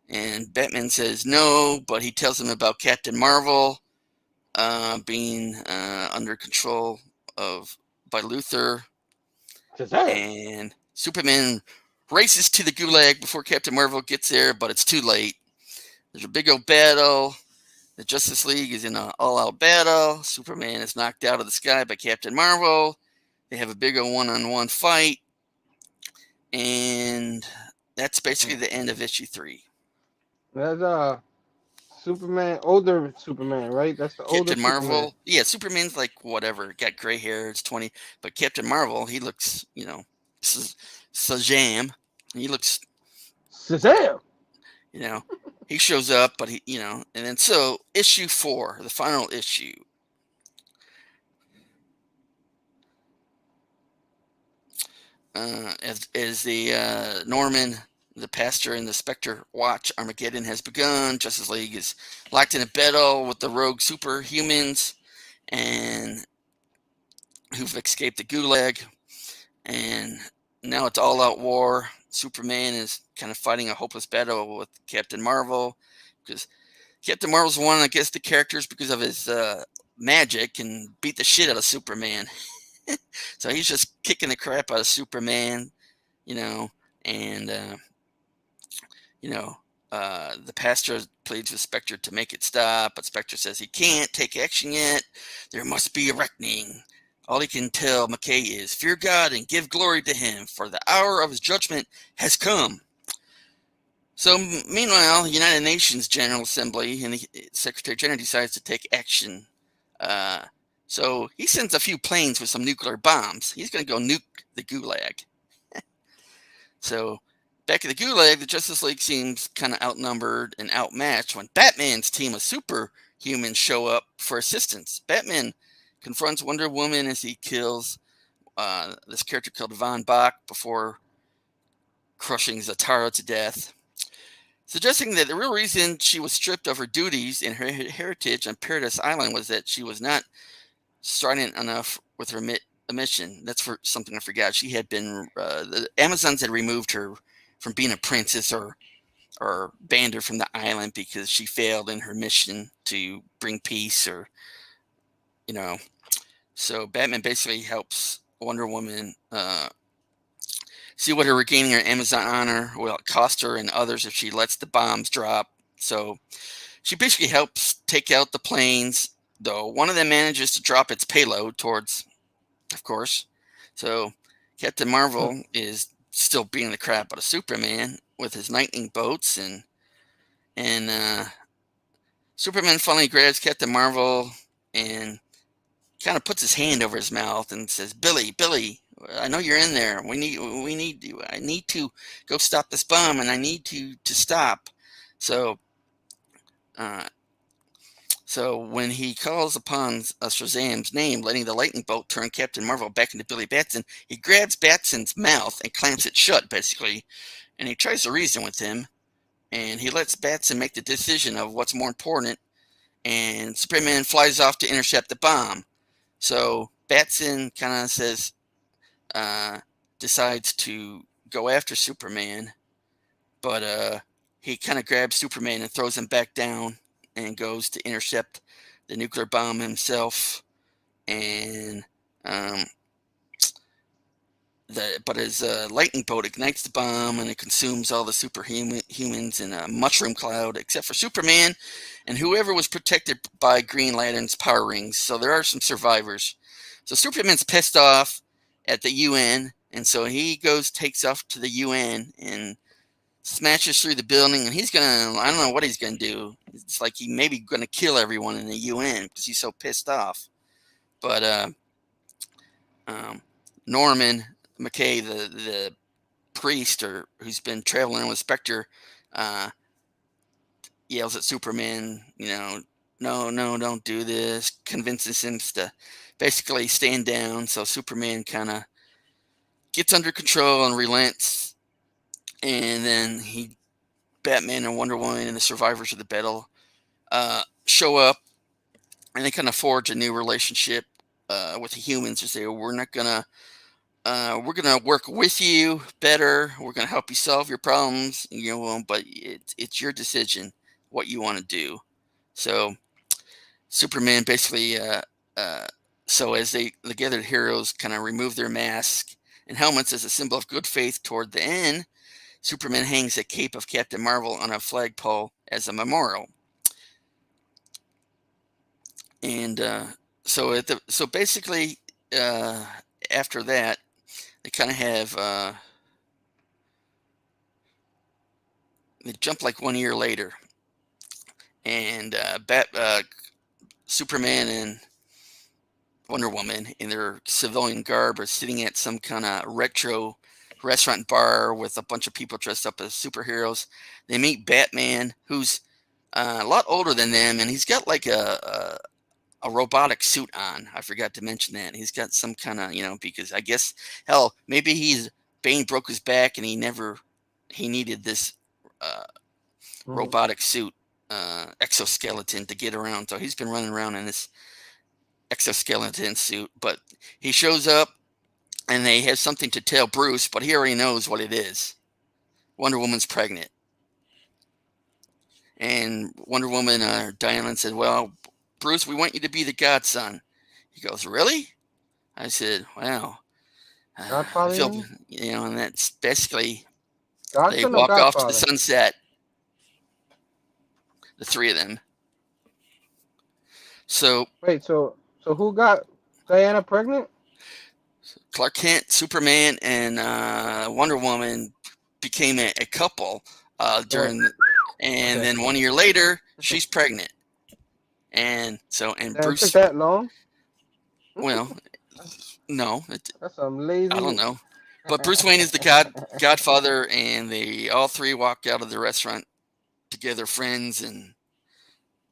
And Batman says no, but he tells him about Captain Marvel being under control of by Luthor. Shazam! And Superman races to the Gulag before Captain Marvel gets there, but it's too late. There's a big old battle. The Justice League is in an all-out battle. Superman is knocked out of the sky by Captain Marvel. They have a big old one-on-one fight. And that's basically the end of issue 3. That's Superman, older Superman, right? That's the older Captain Superman. Marvel, yeah, Superman's like whatever, got gray hair, it's 20, but Captain Marvel, he looks, Shazam. He looks, Shazam! you know, he shows up, but and then so issue 4, the final issue. As the Norman, the pastor, and the Spectre watch Armageddon has begun. Justice League is locked in a battle with the rogue superhumans, and who've escaped the Gulag, and now it's all-out war. Superman is kind of fighting a hopeless battle with Captain Marvel, because Captain Marvel's one, I guess, the characters because of his magic and beat the shit out of Superman. So he's just kicking the crap out of Superman, you know, and the pastor pleads with Spectre to make it stop, but Spectre says he can't take action yet. There must be a reckoning. All he can tell McKay is, fear God and give glory to him, for the hour of his judgment has come. So, meanwhile, the United Nations General Assembly and the Secretary General decides to take action. So he sends a few planes with some nuclear bombs. He's going to go nuke the Gulag. So back at the Gulag, the Justice League seems kind of outnumbered and outmatched when Batman's team of superhumans show up for assistance. Batman confronts Wonder Woman as he kills this character called Von Bach before crushing Zatara to death, suggesting that the real reason she was stripped of her duties and her heritage on Paradise Island was that she was not strident enough with her mission. That's for something I forgot. She had been the Amazons had removed her from being a princess or banned her from the island because she failed in her mission to bring peace, or so Batman basically helps Wonder Woman see what her regaining her Amazon honor will cost her and others if she lets the bombs drop. So she basically helps take out the planes, though one of them manages to drop its payload towards, of course. So Captain Marvel is still beating the crap out of Superman with his lightning bolts, and Superman finally grabs Captain Marvel and kind of puts his hand over his mouth and says, Billy, I know you're in there. We need you. I need to go stop this bomb, and I need to stop. So when he calls upon Shazam's name, letting the lightning bolt turn Captain Marvel back into Billy Batson, he grabs Batson's mouth and clamps it shut, basically, and he tries to reason with him, and he lets Batson make the decision of what's more important, and Superman flies off to intercept the bomb. So Batson kind of decides to go after Superman, but he kind of grabs Superman and throws him back down and goes to intercept the nuclear bomb himself. And but his lightning bolt ignites the bomb, and it consumes all the superhumans in a mushroom cloud, except for Superman and whoever was protected by Green Lantern's power rings. So there are some survivors. So Superman's pissed off at the UN, and so he takes off to the UN and smashes through the building, and I don't know what he's gonna do. It's like he may be gonna kill everyone in the UN because he's so pissed off. But Norman McKay, the priest who's been traveling with Spectre, yells at Superman, no, don't do this, convinces him to basically stand down. So Superman kind of gets under control and relents, and then Batman and Wonder Woman and the survivors of the battle show up, and they kind of forge a new relationship with the humans. They say, we're not gonna we're gonna work with you better. We're gonna help you solve your problems, but it's your decision what you want to do. So Superman basically, uh, so as the gathered heroes kind of remove their masks and helmets as a symbol of good faith toward the end, Superman hangs a cape of Captain Marvel on a flagpole as a memorial. And so basically, uh, after that, they kind of have they jump like 1 year later, and Superman and Wonder Woman in their civilian garb are sitting at some kind of retro restaurant bar with a bunch of people dressed up as superheroes. They meet Batman, who's a lot older than them, and he's got like a robotic suit on. I forgot to mention that. He's got some kind of, because I guess, hell, maybe Bane broke his back and he needed this robotic suit, exoskeleton to get around. So he's been running around in this exoskeleton suit, but he shows up and they have something to tell Bruce, but he already knows what it is. Wonder Woman's pregnant. And Wonder Woman, Diana, said, well, Bruce, we want you to be the godson. He goes, really? I said, wow. I feel, and that's basically, they Godson or walk off to the Godfather? sunset, the three of them. So Wait, so who got Diana pregnant? Clark Kent, Superman, and Wonder Woman became a couple during, and then 1 year later, she's pregnant, and Bruce. It took that long? Well, no, That's some lazy. I don't know, but Bruce Wayne is the godfather, and they all three walk out of the restaurant together, friends, and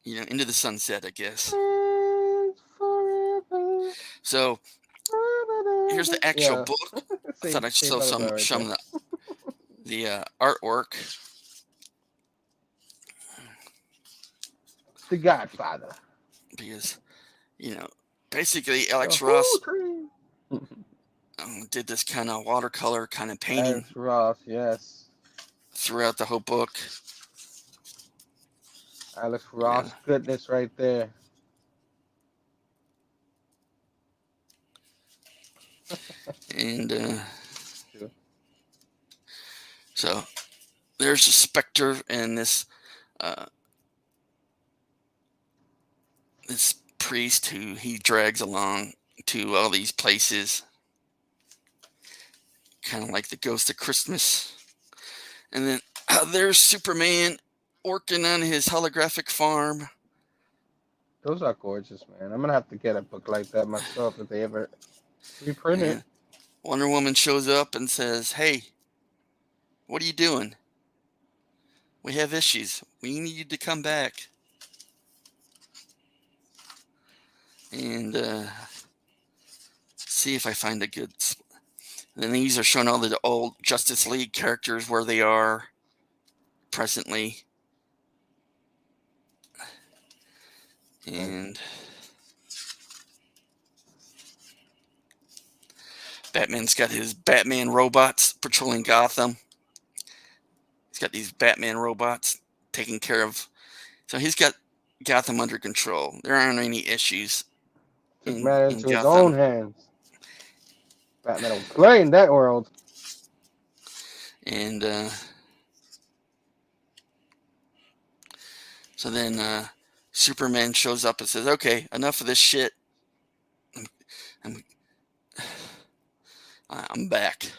into the sunset, I guess. So here's the actual book. I thought I'd show some of the artwork. The Godfather. Because, basically Alex Ross did this kind of watercolor kind of painting. Alex Ross, yes. Throughout the whole book. Alex Ross, goodness right there. And so there's a specter and this priest who he drags along to all these places, kind of like the ghost of Christmas. And then there's Superman working on his holographic farm. Those are gorgeous, man. I'm gonna have to get a book like that myself if they ever reprint it. Wonder Woman shows up and says, hey, what are you doing? We have issues. We need you to come back. And see if I find a good. And then these are showing all the old Justice League characters where they are presently. And Batman's got his Batman robots patrolling Gotham. He's got these Batman robots taking care of. So he's got Gotham under control. There aren't any issues. Took matters into his own hands. Batman don't play in that world. And so then Superman shows up and says, okay, enough of this shit. I'm back.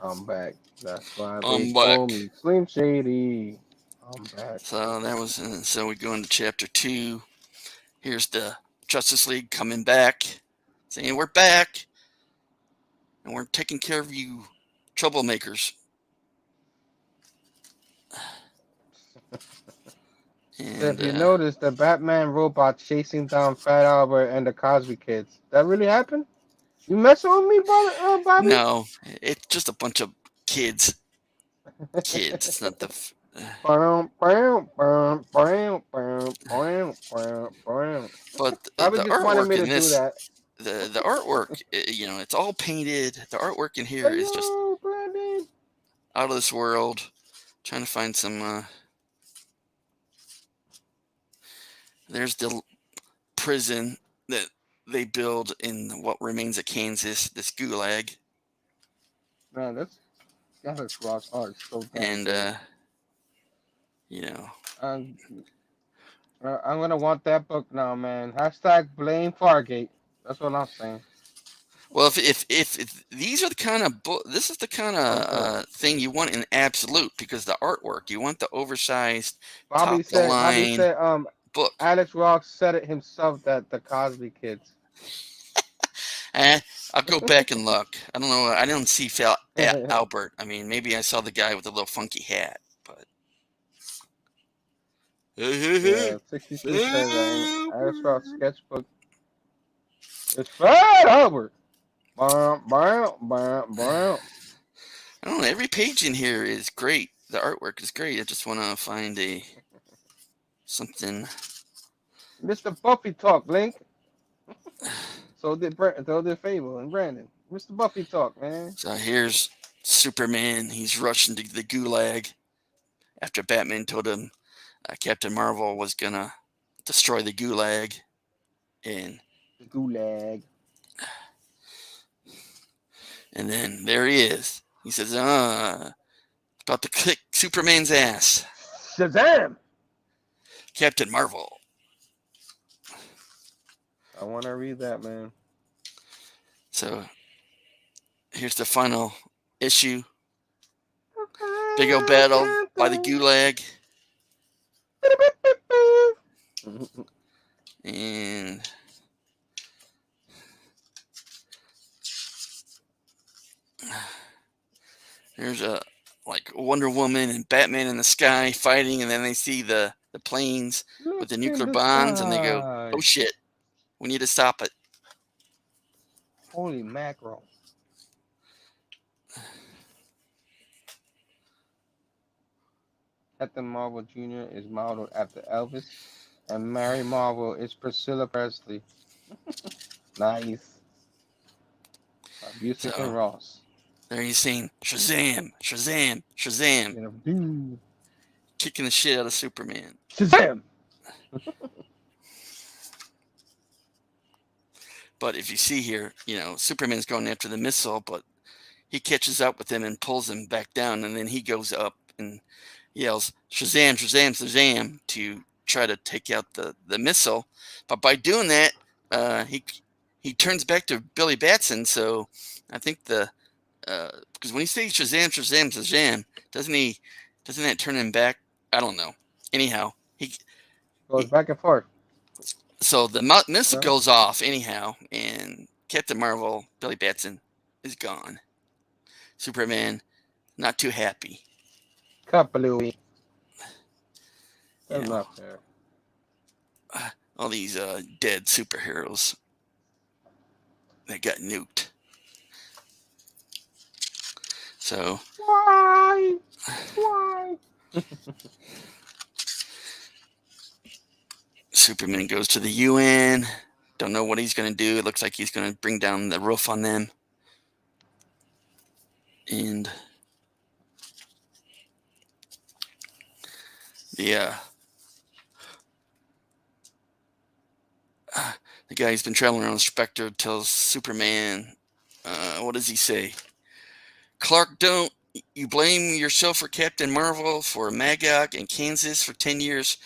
I'm back. That's why they call me Slim Shady. I'm back. So that was so we go into chapter 2. Here's the Justice League coming back, saying we're back, and we're taking care of you, troublemakers. And if you notice, the Batman robot chasing down Fat Albert and the Cosby Kids, that really happened? You messing with me, brother, Bobby? No, it's just a bunch of kids. Kids. It's not the. But Bobby the just wanted artwork me to in do this, that. the artwork, it's all painted. The artwork in here Hey is just yo, Brandon. out of this world. Trying to find some. There's the prison that they build in what remains of Kansas. This gulag, Man, this Alex Ross art is so damn and good. you know. I'm, I'm gonna want that book now, man. Hashtag blame Fargate. That's what I'm saying. Well, if these are the kind of book, this is the kind of thing you want in absolute because the artwork you want the oversized, top of the Bobby line said, book. Alex Ross said it himself that the Cosby kids. Eh, I'll go back and look. I don't know. I don't see Albert. I mean, maybe I saw the guy with the little funky hat, but Yeah, 63 says Alex Ross sketchbook is Fred Albert. Bam, bam, bam, bam. I don't know. Every page in here is great. The artwork is great. I just want to find a something. Mr. Buffy talk, Link. So did Phable and Brandon. Mr. Buffy talk, man. So here's Superman. He's rushing to the gulag after Batman told him Captain Marvel was gonna destroy the gulag, and The Gulag. then there he is. He says, about to kick Superman's ass. Shazam! Captain Marvel. I want to read that, man. So here's the final issue. Big old battle by the gulag. And there's a like Wonder Woman and Batman in the sky fighting, and then they see the planes with Look the in nuclear the bombs, and they go, "Oh sky. shit, we need to stop it." Holy mackerel. Captain Marvel Jr. is modeled after Elvis, and Mary Marvel is Priscilla Presley. Nice. Busey and So Ross. there he's saying Shazam, Shazam, Shazam, You know, dude. kicking the shit out of Superman. Shazam! But if you see here, Superman's going after the missile, but he catches up with him and pulls him back down, and then he goes up and yells Shazam, Shazam, Shazam to try to take out the missile. But by doing that, he turns back to Billy Batson. So I think because when he says Shazam, Shazam, Shazam, doesn't that turn him back? I don't know. Anyhow, Goes he back and forth. so the missile Huh? goes off anyhow, and Captain Marvel, Billy Batson, is gone. Superman, not too happy. Cut, Bluey. You That's know, not fair. all these dead superheroes that got nuked. So Why? Why? Superman goes to the UN. Don't know what he's going to do. It looks like he's going to bring down the roof on them. And the guy who's been traveling around Spectre tells Superman, what does he say? Clark, don't you blame yourself for Captain Marvel, for Magog and Kansas for 10 years.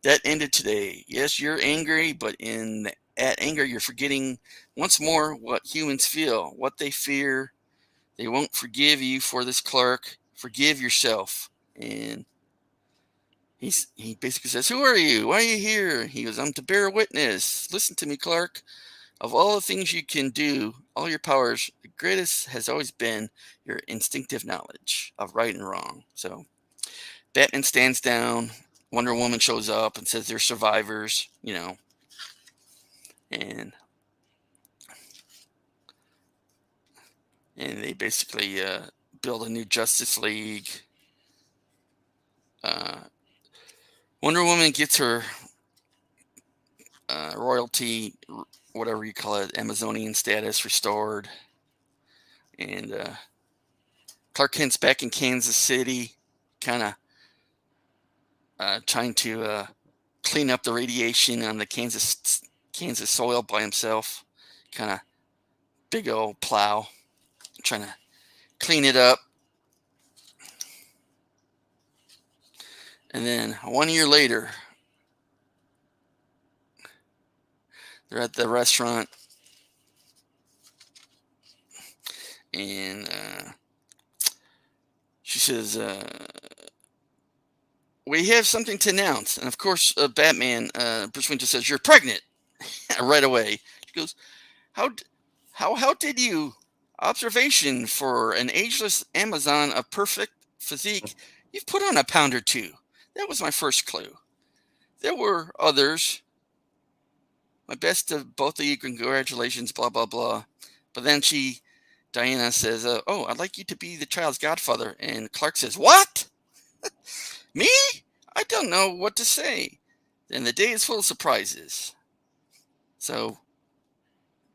That ended today. Yes, you're angry, but in that anger, you're forgetting once more what humans feel, what they fear. They won't forgive you for this, Clark. Forgive yourself. And he basically says, "Who are you? Why are you here?" He goes, "I'm to bear witness. Listen to me, Clark. Of all the things you can do, all your powers, the greatest has always been your instinctive knowledge of right and wrong." So Batman stands down. Wonder Woman shows up and says they're survivors, and and they basically build a new Justice League. Wonder Woman gets her royalty, whatever you call it, Amazonian status restored, and Clark Kent's back in Kansas City, kind of trying to clean up the radiation on the Kansas soil by himself. Kind of big old plow, trying to clean it up. And then 1 year later, they're at the restaurant, and she says, "We have something to announce." And of course, Batman, Bruce Wayne just says, "You're pregnant," right away. She goes, "How did you? Observation for an ageless Amazon of perfect physique. You've put on a pound or two. That was my first clue. There were others. My best to both of you. Congratulations, blah, blah, blah." But then Diana says, "Oh, I'd like you to be the child's godfather." And Clark says, "What? Me? I don't know what to say." Then the day is full of surprises. So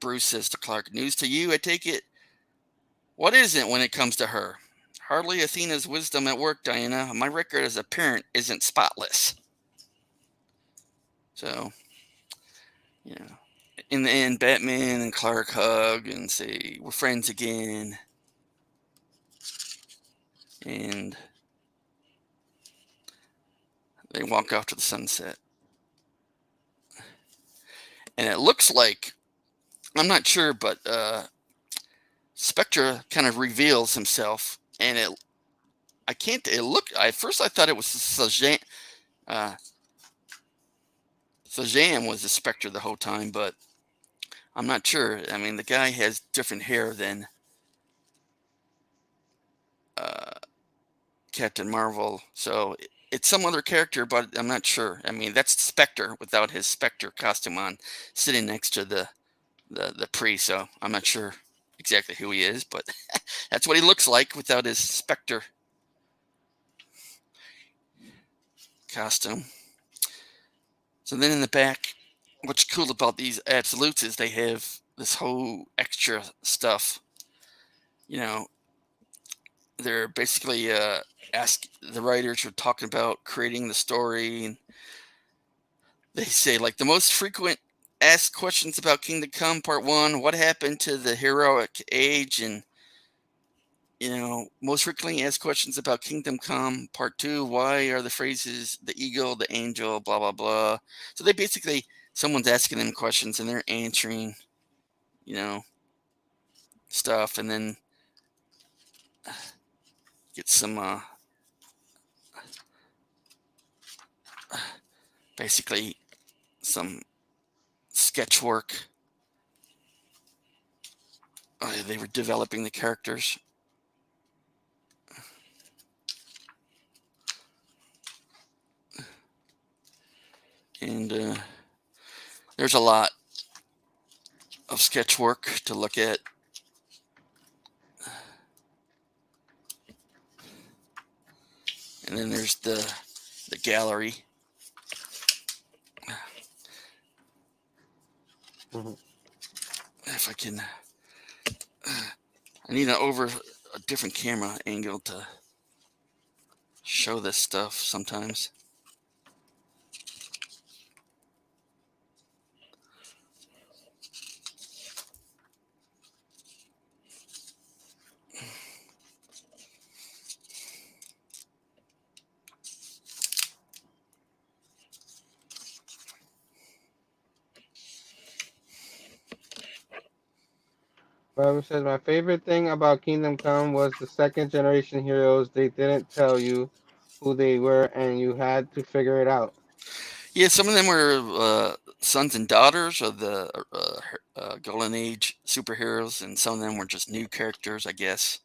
Bruce says to Clark, "News to you, I take it. What isn't when it comes to her? Hardly Athena's wisdom at work, Diana. My record as a parent isn't spotless." So, you know, in the end, Batman and Clark hug and say, "We're friends again." And they walk off to the sunset. And it looks like, I'm not sure, but Spectre kind of reveals himself. And at first I thought it was Shazam. Shazam was the Spectre the whole time, but I'm not sure. I mean, the guy has different hair than Captain Marvel, so it's some other character, but I'm not sure. I mean, that's Spectre without his Spectre costume on, sitting next to the priest. So I'm not sure exactly who he is, but that's what he looks like without his Spectre costume. So then in the back, what's cool about these absolutes is they have this whole extra stuff. You know, they're basically the writers are talking about creating the story, and they say, like, the most frequent asked questions about Kingdom Come Part 1, what happened to the heroic age? And most frequently asked questions about Kingdom Come Part 2, why are the phrases the eagle, the angel, blah, blah, blah. So they basically, someone's asking them questions and they're answering, stuff, and then get some, basically some sketch work. They were developing the characters. And there's a lot of sketch work to look at. And then there's the gallery. If I can, I need a different camera angle to show this stuff sometimes. Barbara says, my favorite thing about Kingdom Come was the second generation heroes. They didn't tell you who they were, and you had to figure it out. Yeah, some of them were sons and daughters of the Golden Age superheroes, and some of them were just new characters, I guess.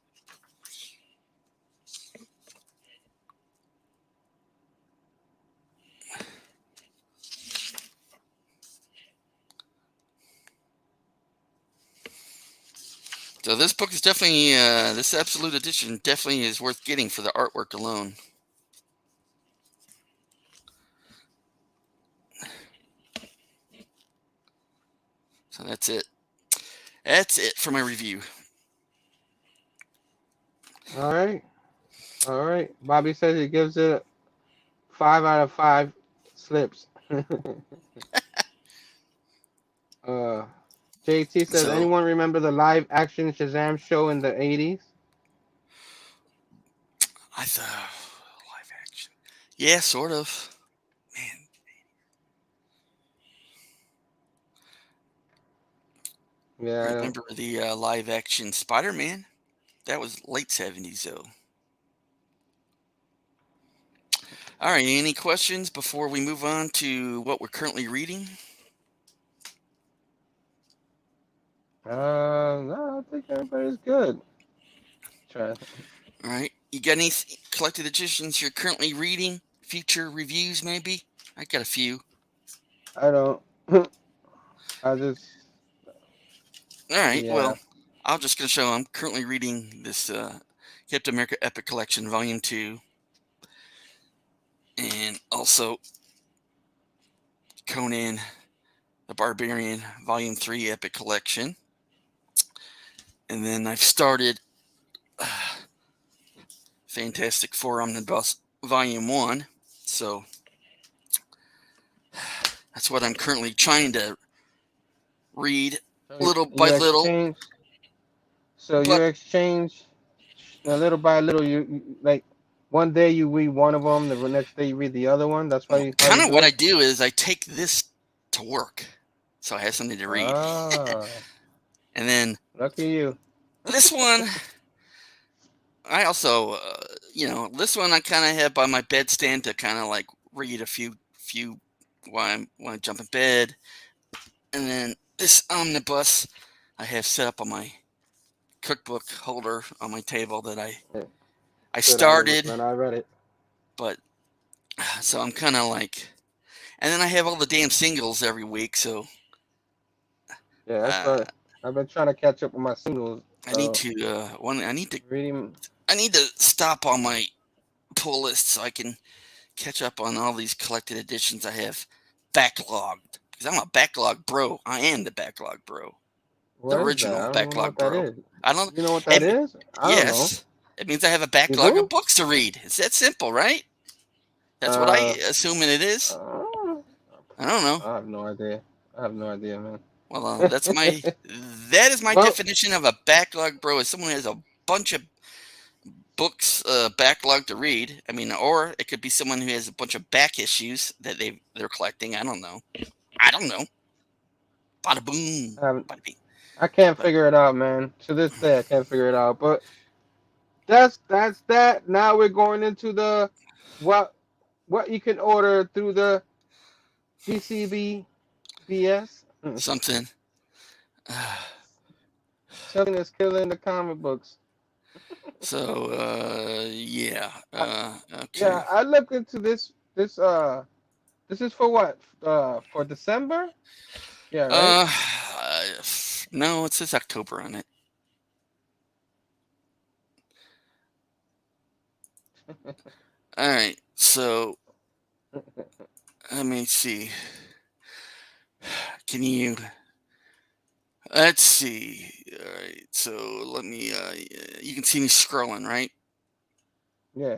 So this book is definitely this absolute edition definitely is worth getting for the artwork alone. So that's it. That's it for my review. All right. All right. Bobby says he gives it 5 out of 5 slips. uh, JT says, So anyone remember the live action Shazam show in the 80s? I thought live action. Yeah, sort of. Man, Yeah, I don't. remember the live action Spider-Man? That was late 70s though. All right, any questions before we move on to what we're currently reading? No, I think everybody's good. Try. All right, you got any collected editions you're currently reading? Future reviews, maybe? I got a few. I don't. I just. All right, Yeah. well, I'm just going to show I'm currently reading this Captain America Epic Collection, Volume 2, and also Conan the Barbarian, Volume 3 Epic Collection. And then I've started Fantastic Four Omnibus Volume 1. So that's what I'm currently trying to read So little you by little. exchange. So you But exchange little by little. Like one day you read one of them, the next day you read the other one. That's how kind you of do what I it. do is I take this to work. So I have something to read. Ah, And then lucky you. this one, I also, this one I kind of have by my bedstand to kind of like read a few when I jump in bed. And then this omnibus I have set up on my cookbook holder on my table that Yeah, I good omnibus, started, man. I read it. but so I'm kind of like, and then I have all the damn singles every week, so Yeah, that's uh, what I've been trying to catch up with my singles. I need So to reading. I need to stop on my pull list so I can catch up on all these collected editions I have backlogged because I'm a backlog bro. I am the backlog bro, the What is that? original I don't even know what backlog that bro. is. I don't. You know what that Have, is? I don't know. yes, it means I have a You backlog of do? books to read. It's that simple, right? That's what I Uh, assuming it is. uh, I don't know. I have no idea. I have no idea, man. Well, that is my Well, definition of a backlog bro. Is someone who has a bunch of books backlog to read. I mean, or it could be someone who has a bunch of back issues that they're collecting. I don't know. I don't know. Bada boom, I haven't. bada bing. I can't But figure it out, man. To this day, I can't figure it out. But that's that. Now we're going into the what what you can order through the GCB BS. something. Something that's killing the comic books. So yeah. I, Okay. yeah, I looked into this is for what? For December? Yeah, right. Uh, no, it says October on it. All right. So let me see. Can you? Let's see. All right. So let me. You can see me scrolling, right? Yeah.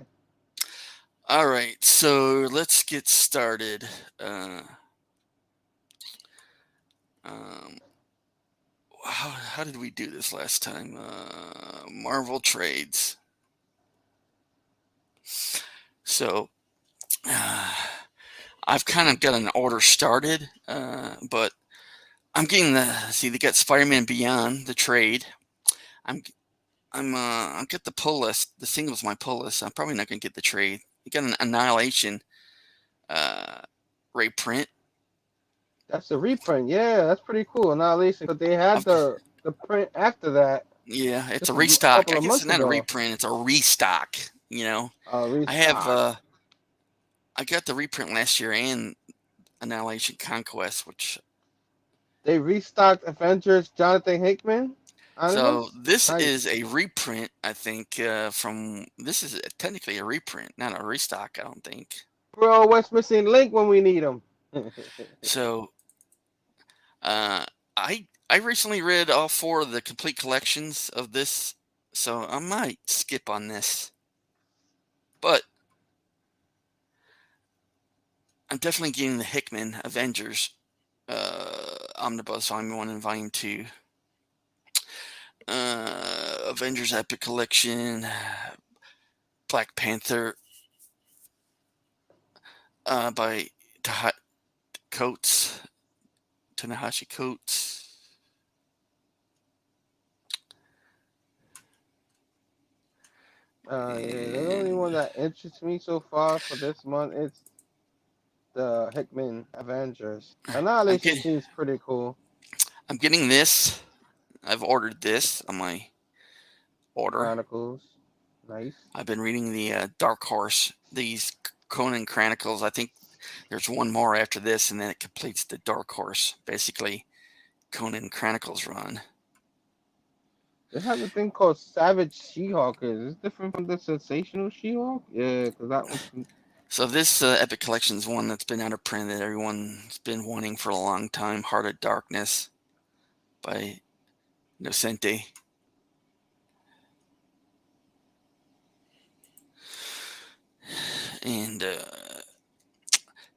All right. So let's get started. Uh, um, how did we do this last time? Marvel trades. So I've kind of got an order started, but I'm getting they got Spider-Man Beyond the trade. I'm I'll get the pull list. The single's my pull list. I'm probably not gonna get the trade. You got an Annihilation uh, reprint. That's a reprint. Yeah, that's pretty cool. Annihilation, but they had I've, the print after that yeah, it's a just a restock. couple I of guess it's months not a ago. reprint. It's a restock. I have Restock. I got the reprint last year and Annihilation Conquest, which They restocked Avengers Jonathan Hickman. So omnibus? this is Nice. a reprint, I think, from this is technically a reprint, not a restock, I don't think. Bro, what's missing Link when we need him? So I recently read all 4 of the complete collections of this, so I might skip on this. But I'm definitely getting the Hickman Avengers Omnibus Volume 1 and Volume 2. Avengers Epic Collection, Black Panther by Taha- Coates, Tanahashi Coates. Yeah, the only one And that interests me so far for this month is the Hickman Avengers. I'm Annihilation getting seems pretty cool. I'm getting this. I've ordered this on my order. Chronicles, nice. I've been reading the Dark Horse, these Conan Chronicles. I think there's one more after this, and then it completes the Dark Horse, basically Conan Chronicles run. They have a thing called Savage She-Hulk. Is this different from the Sensational She-Hulk? Yeah, because that one's So this Epic Collection is one that's been out of print that everyone's been wanting for a long time. Heart of Darkness by Nocente. And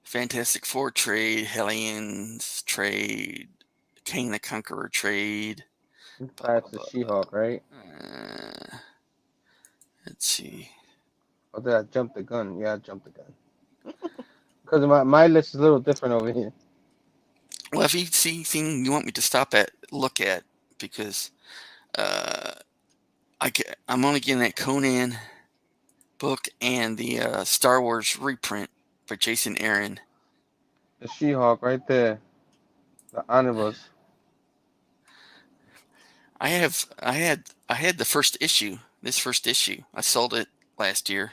Fantastic Four trade, Hellions trade, King the Conqueror trade. Blah, blah, that's the blah. She-Hulk, right? Let's see. Or did I jump the gun? Yeah, I jumped the gun. Because my list is a little different over here. Well, if you see anything you want me to stop at, look at, because uh, I'm only getting that Conan book and the Star Wars reprint by Jason Aaron. The She-Hulk right there. The omnibus. I had the first issue. This first issue, I sold it last year.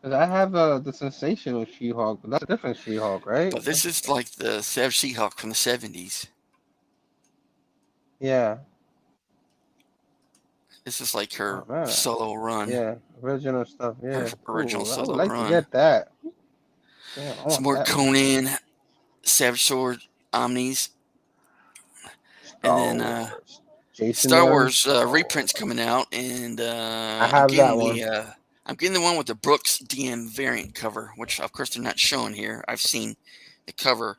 Because I have the Sensational She-Hulk, but that's a different She-Hulk, right? But this is like the Savage She-Hulk from the 70s. Yeah. This is like her Oh man. solo run, Yeah. Original stuff. her Yeah. original Ooh, I would solo like to run. get that. Damn, I Some want more that. Conan, Savage Sword, Omnis, and Star then Wars. Jason Star Aaron Wars Star reprints Wars. coming out, and I have that one. I'm getting the one with the Brooks DM variant cover, which of course they're not showing here. I've seen the cover,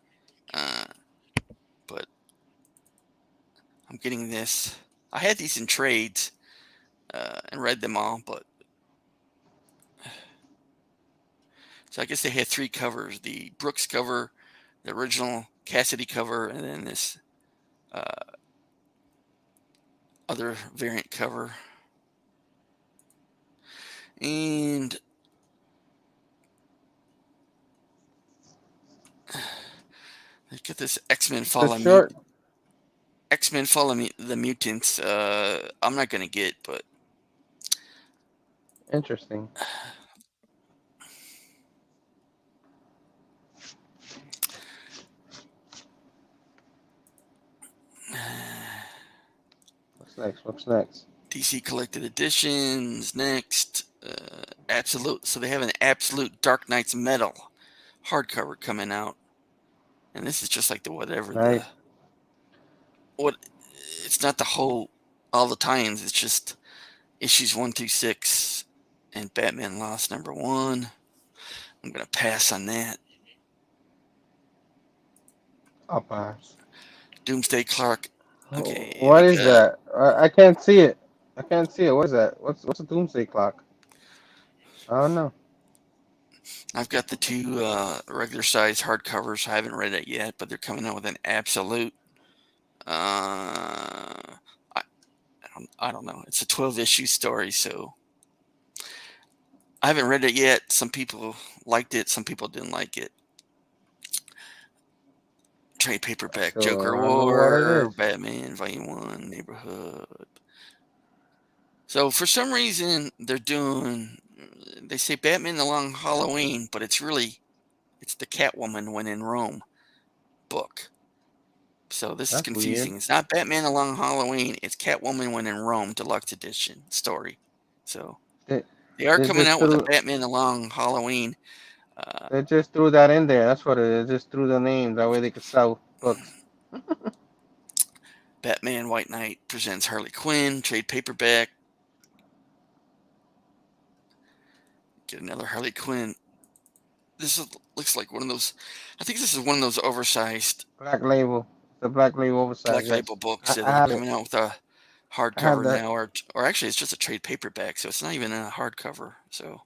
uh, but I'm getting this. I had these in trades and read them all, but so I guess they had 3 covers: the Brooks cover, the original Cassidy cover, and then this uh, other variant cover. And look at this X-Men The Fall short. X-Men Fall the Mutants. I'm not gonna get, but Interesting. What's next? What's next? DC Collected Editions next. Absolute. So they have an Absolute Dark Knights Metal hardcover coming out, and this is just like the whatever the Nice. what. It's not the whole all the tie-ins. It's just issues 1 through 6, and Batman Lost #1. I'm gonna pass on that. I'll pass. Doomsday Clark. Okay, What is that? I can't see it. I can't see it. What is that? What's a doomsday clock? I don't know. I've got the 2 regular size hardcovers. I haven't read it yet, but they're coming out with an absolute. I don't know. It's a 12 issue story, so I haven't read it yet. Some people liked it, some people didn't like it. Trade I paperback, still Joker don't know what it War, is. Batman Volume 1, Neighborhood. So for some reason they say Batman the Long Halloween, but it's the Catwoman when in Rome book. So this is That's weird. confusing. It's not Batman A Long Halloween. It's Catwoman When in Rome Deluxe Edition story. So They, they are they coming just out with a threw Batman A Long Halloween. Uh, they just threw that in there. That's what it is. Just threw the name that way they could sell books. Batman White Knight presents Harley Quinn trade paperback. Get another Harley Quinn. Looks like one of those. I think this is one of those oversized Black label. The black label oversized. Black Yes, Label books that I are have it. coming out with a I have hardcover that. now, or actually it's just a trade paperback, so it's not even a hardcover. So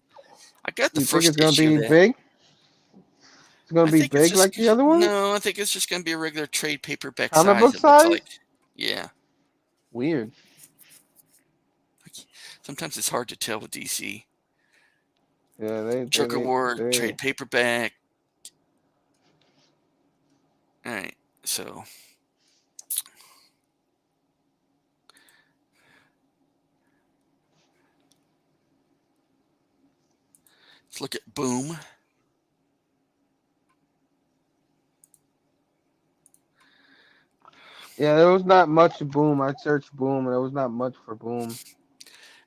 I got the You think it's first gonna issue of be that. big? It's gonna I be think it's big just like the other ones? no. I think it's just going to be a regular trade paperback Comic size. book It looks like, size? yeah. Weird. Sometimes it's hard to tell with DC. Yeah, Joker War they trade paperback. All right, so let's look at Boom. Yeah, there was not much boom. I searched boom, and there was not much for boom.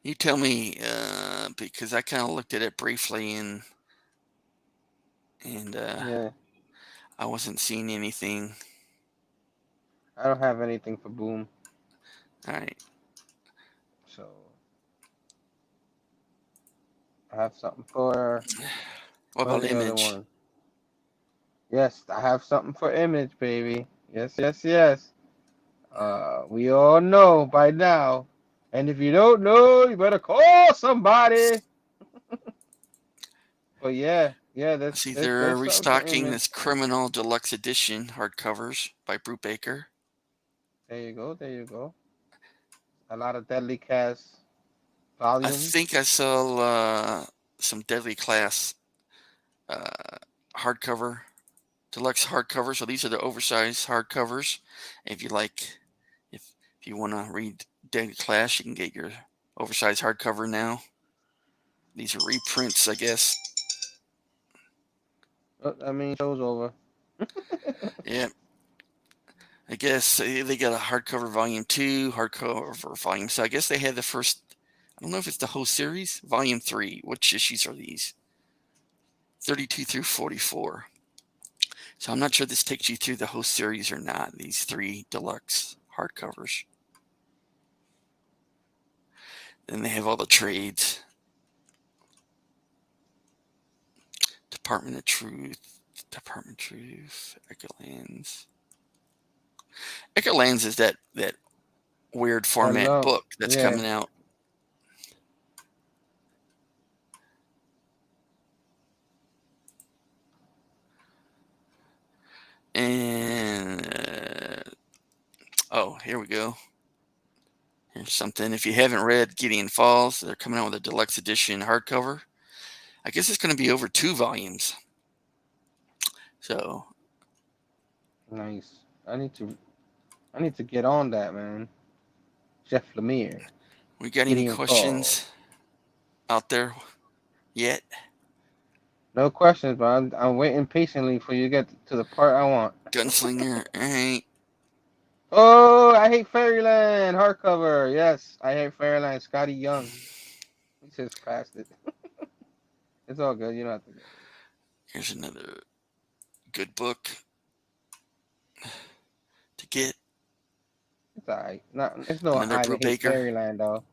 You tell me, because I kind of looked at it briefly and Yeah, I wasn't seeing anything. I don't have anything for boom. All right, So I have something for what what are about the other Image? ones? Yes, I have something for image, baby. Yes, yes, yes. We all know by now. And if you don't know, you better call somebody. But yeah, yeah, I see they're there's something for restocking image. this Criminal Deluxe Edition hardcovers by Brute Baker. There you go, there you go. A lot of Deadly Cast I volumes. think I saw some Deadly Class uh, hardcover, deluxe hardcover. So these are the oversized hardcovers. If you like, if you want to read Deadly Class, you can get your oversized hardcover now. These are reprints, I guess. I mean, show's over. Yeah, I guess they got a hardcover volume 2, hardcover volume. So I guess they had the first. I don't know if it's the whole series. Volume 3. Which issues are these? 32 through 44. So I'm not sure this takes you through the whole series or not. These 3 deluxe hardcovers. Then they have all the trades. Department of Truth. Department of Truth. Echolands. Echolands is that weird format Hello. book that's Yeah. coming out. And oh, here we go. Here's something. If you haven't read Gideon Falls, they're coming out with a deluxe edition hardcover. I guess it's going to be over 2 volumes. So Nice. I need to get on that, man. Jeff Lemire. we got any Gideon Falls. questions out there yet? No questions, but I'm waiting patiently for you to get to the part I want. Gunslinger. All right. Oh, I hate Fairyland hardcover. Yes, I hate Fairyland. Scotty Young. He just passed it. It's all good. You don't have to get it. Here's another good book to get. It's alright. Not. It's no Another I hate Brubaker. Fairyland though.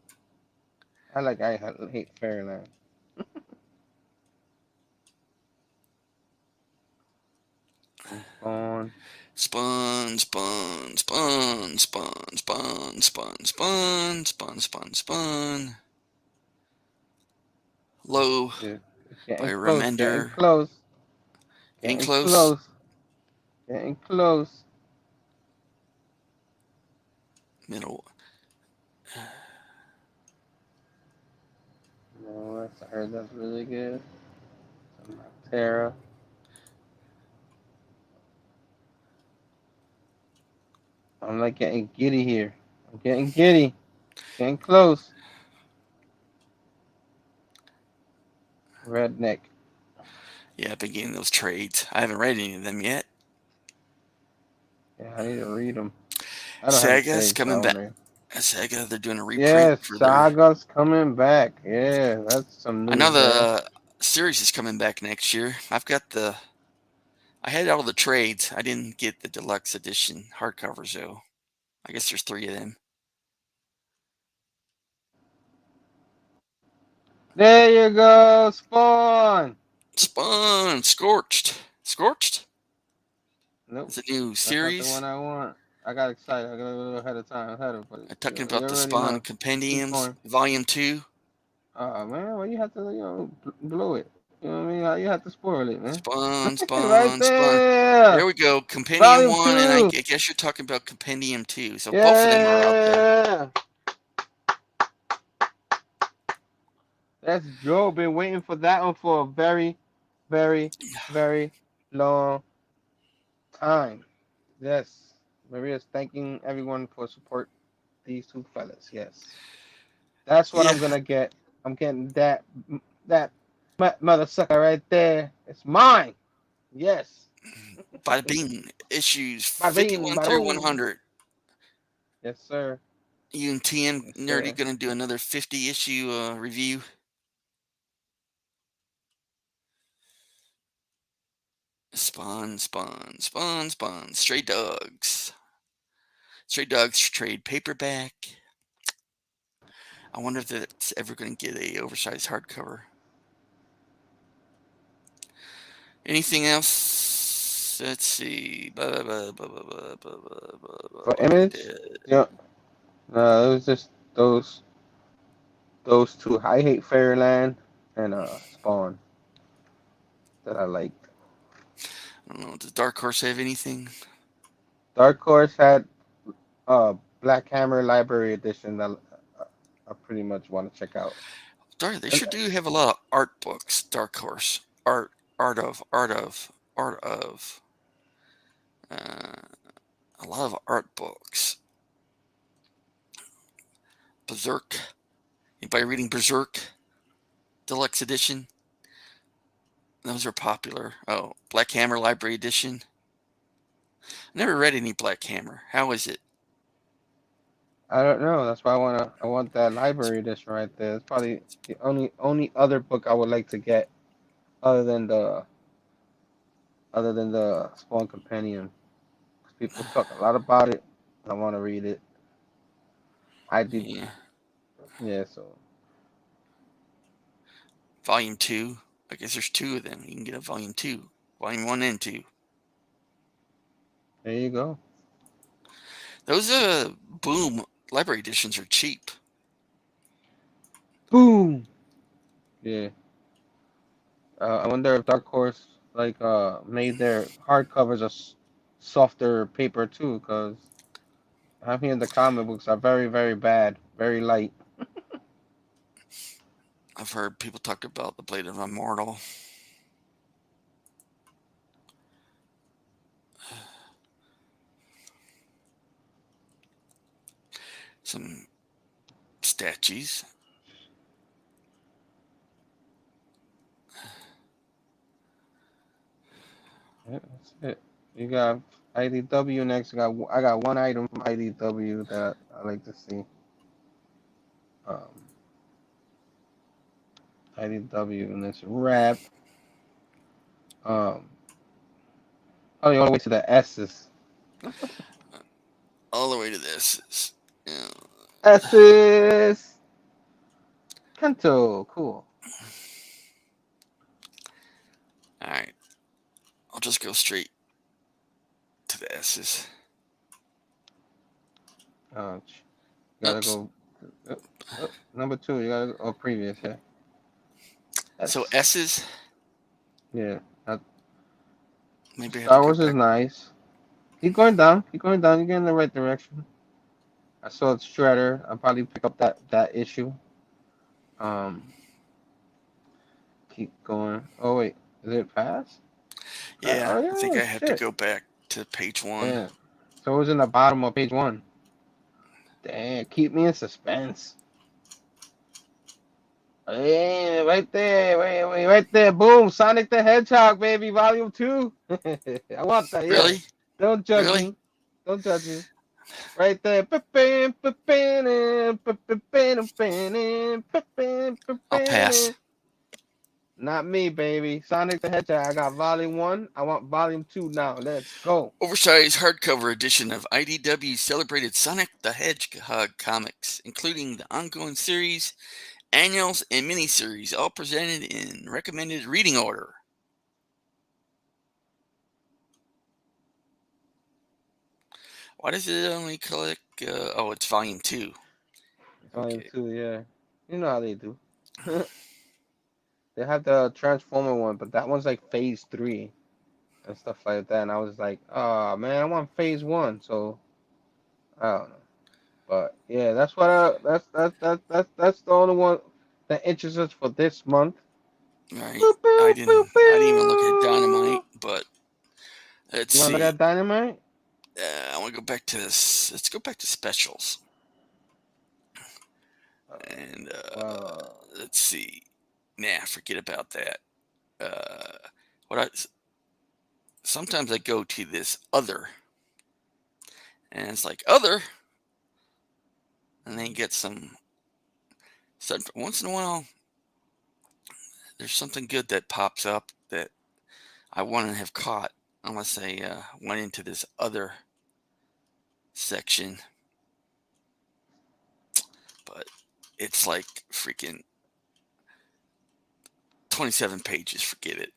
I hate Fairyland. Spawn. Spun, spun, spun, spun, spun, spun, spun, spun, spun, spun. Low It's getting by close. Getting Remender. close. Getting Getting close. close. Getting close. Middle. No, I heard that's really good. Terra. I'm like getting giddy here. I'm getting giddy. Getting close. Redneck. Yeah, I've been getting those trades. I haven't read any of them yet. Yeah, I need to read them. I don't have the Saga's trades, but I coming want back. to. Saga, they're doing a reprint Yes, for their. Saga's coming back. Yeah, that's some I know news there. the series is coming back next year. I had all the trades. I didn't get the deluxe edition hardcovers though. I guess there's 3 of them. There you go, Spawn. Spawn, Scorched. Nope, It's a new that's not the series. one I want. I got excited. I got a little ahead of time, ahead of, but I'm talking you about the already Spawn know. Keep Compendiums, going. Volume 2. Man, well, you have to, blow it. You know what I mean? You have to spoil it, man. Spawn, Right Spawn, Spawn. There there. we go. Compendium Volume 1, and I 2. guess you're talking about Compendium 2. So both of them are out there. Yeah. That's Joe. Been waiting for that one for a very, very, very long time. Yes. Maria's thanking everyone for support these two fellas. Yes. That's what Yeah, I'm gonna get. I'm getting that mother sucker right there. It's mine. Yes. Bada Bing, issues Bada bing, 51 bada through boom. 100. Yes, sir. You and TM Yes, Nerdy sir. going to do another 50 issue review. Spawn. Stray Dogs. Stray Dogs trade paperback. I wonder if that's ever going to get a oversized hardcover. Anything else? Let's see. For What we image, did. yeah. No, it was just those two. I hate Fairyland and Spawn that I liked. I don't know. Does Dark Horse have anything? Dark Horse had Black Hammer Library Edition that I pretty much want to check out. Darn, they And sure do have a lot of art books. Dark Horse. Art of. Uh, a lot of art books. Berserk. Anybody reading Berserk Deluxe Edition? Those are popular. Oh, Black Hammer Library Edition. I never read any Black Hammer. How is it? I don't know. That's why I want that library edition right there. It's probably the only other book I would like to get other than the Spawn Companion. 'Cause people talk a lot about it. I want to read it. I did. Yeah. Yeah. So Volume 2. I guess there's 2 of them. You can get a Volume 2. Volume 1 and 2. there you go. Those Boom library editions are cheap. Boom. Yeah. I wonder if Dark Horse made their hardcovers a softer paper too, because I'm hearing the comic books are very very bad, very light. I've heard people talk about the Blade of Immortal. Some statues. Yeah, that's it. You got IDW next. I got one item from IDW that I like to see. Um, IDW and it's rap. Um, oh, you all the way to the S's. All the way to this. Yeah. S's. Kanto, cool. Alright. I'll just go straight to the S's. You gotta Oops. go. Uh, number two, you gotta go. Oh, previous, yeah. So S. S's. Yeah. Maybe I have to Star go Wars is back. nice. Keep going down. Keep going down. You're getting in the right direction. I saw Shredder. I'll probably pick up that issue. Um, keep going. Oh wait, is it past? Yeah, Oh I think yeah, I have to shit. go back to page 1. Yeah. So it was in the bottom of page one. Damn, keep me in suspense. Yeah, right there. Wait, right there. Boom. Sonic the Hedgehog, baby, volume two. I want that, yes. Really? Don't judge Really? me. Don't judge me. Right there. I'll pass. Not me, baby. Sonic the Hedgehog. I got volume one. I want volume two now. Let's go. Oversized hardcover edition of IDW's celebrated Sonic the Hedgehog comics, including the ongoing series, annuals, and miniseries, all presented in recommended reading order. Why does it only collect? Oh, it's volume 2. Volume Okay. two, yeah. You know how they do. They have the Transformer one, but that one's like phase three and stuff like that. And I was like, oh man, I want phase one. So I don't know. But yeah, that's what that's the only one that interests us for this month. Right. Boop, boop, boop, I didn't even look at boop. Dynamite, but let's You want to look see. at Dynamite? I want to go back to this. Let's go back to specials. Uh, And well, let's see. Nah, forget about that. Uh, what I sometimes I go to this other, and it's like other, and then get some. Once in a while, there's something good that pops up that I wouldn't have caught unless I went into this other section. But it's like freaking 27 pages. Forget it.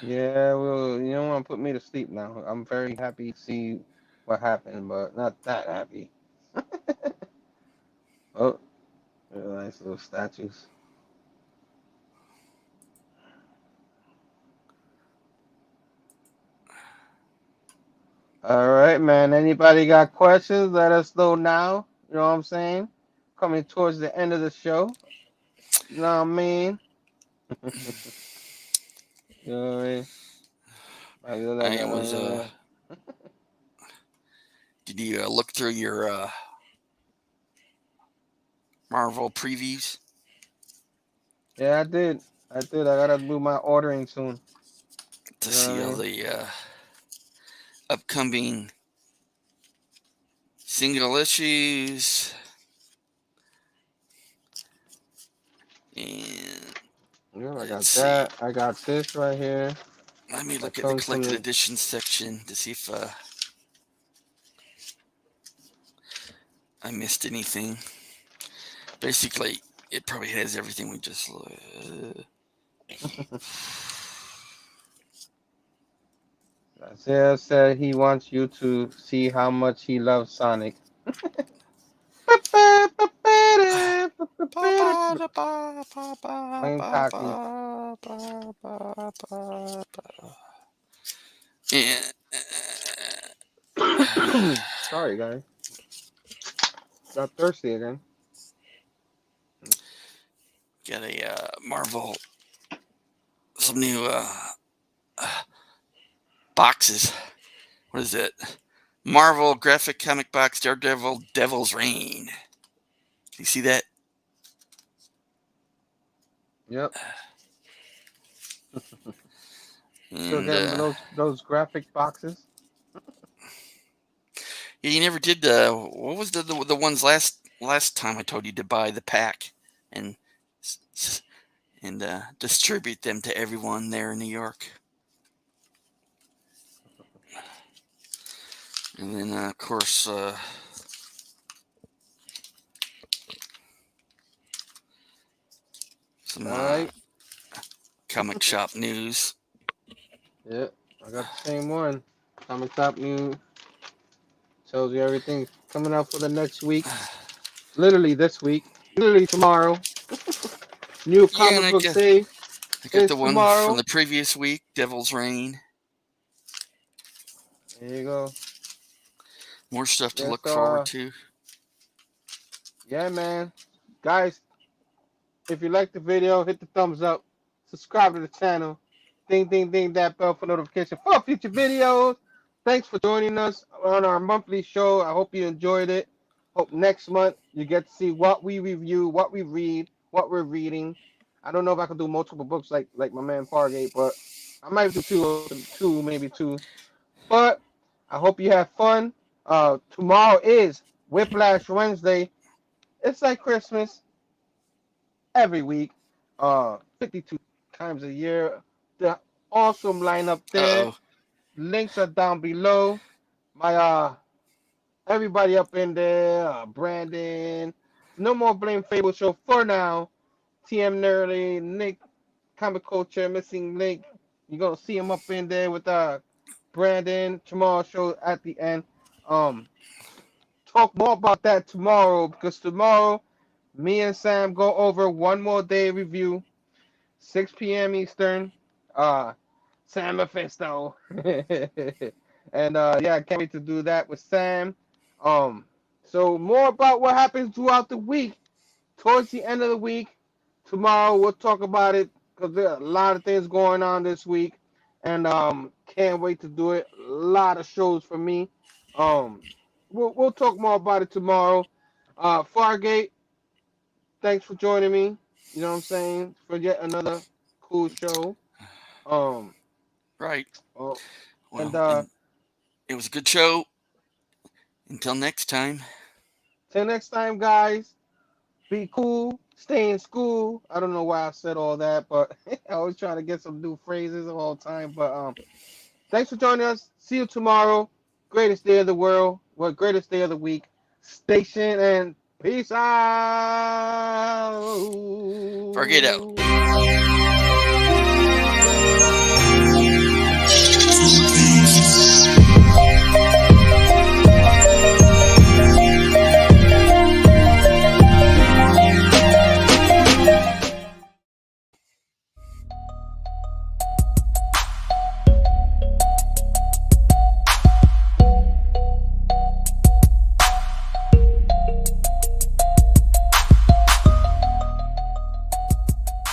yeah, well, you don't want to put me to sleep now. I'm very happy to see what happened, but not that happy. Oh, nice little statues. All right, man. Anybody got questions? Let us know now. You know what I'm saying? Coming towards the end of the show. You know what I mean? You know what I mean? I was. Did you look through your Marvel previews Yeah, I did. I did. I gotta do my ordering soon. to You know what see I all mean? the upcoming single issues and Yeah, I let's got see. that. I got this right here. Let me That look at the comes from collected the. editions section to see if I missed anything. Basically, it probably has everything we just. Isaiah said he wants you to see how much he loves Sonic. Playing Taqi. Yeah. Sorry, guys. Got thirsty again. Got a Marvel, some new boxes. What is it? Marvel graphic comic box Daredevil Devil's Reign. Can you see that? Yep. Still And getting those graphic boxes. yeah, you never did what was the ones last time I told you to buy the pack and distribute them to everyone there in New York. And then of course some All right. comic shop news. Yep. I got the same one. Comic Top News tells you everything coming out for the next week. Literally this week. Literally tomorrow. New Yeah, and comic book day I got is the one from tomorrow. the previous week, Devil's Reign. There you go. More stuff to Yes, look forward to. yeah, man. Guys, if you like the video, hit the thumbs up. Subscribe to the channel. Ding, ding, ding that bell for notification for future videos. Thanks for joining us on our monthly show. I hope you enjoyed it. Hope next month you get to see what we review, what we read, what we're reading. I don't know if I can do multiple books like my man Pargate, but I might do two, maybe two. But I hope you have fun. Tomorrow is Whiplash Wednesday. It's like Christmas every week. 52 times a year. The awesome lineup there. Uh-oh. Links are down below. My everybody up in there. Brandon. No more Blame Phable show for now. TM Nerdy, Nick, Comic Culture, Missing Link. You're gonna see him up in there with Brandon tomorrow show at the end. Um, talk more about that tomorrow because tomorrow me and Sam go over one more day review, 6 p.m. Eastern. Uh, Sam Mephisto. And yeah, I can't wait to do that with Sam. Um, so more about what happens throughout the week. Towards the end of the week, tomorrow we'll talk about it because there are a lot of things going on this week, and can't wait to do it. A lot of shows for me. Um, we'll talk more about it tomorrow. Fargate, thanks for joining me. You know what I'm saying, for yet another cool show. Um, Right. oh, and Well, and it was a good show. Until next time. till next time, guys. Be cool. Stay in school. I don't know why I said all that, but I always try to get some new phrases all the time. But thanks for joining us. See you tomorrow. Greatest day of the world. Well, greatest day of the week. Station and peace Fargate out. out.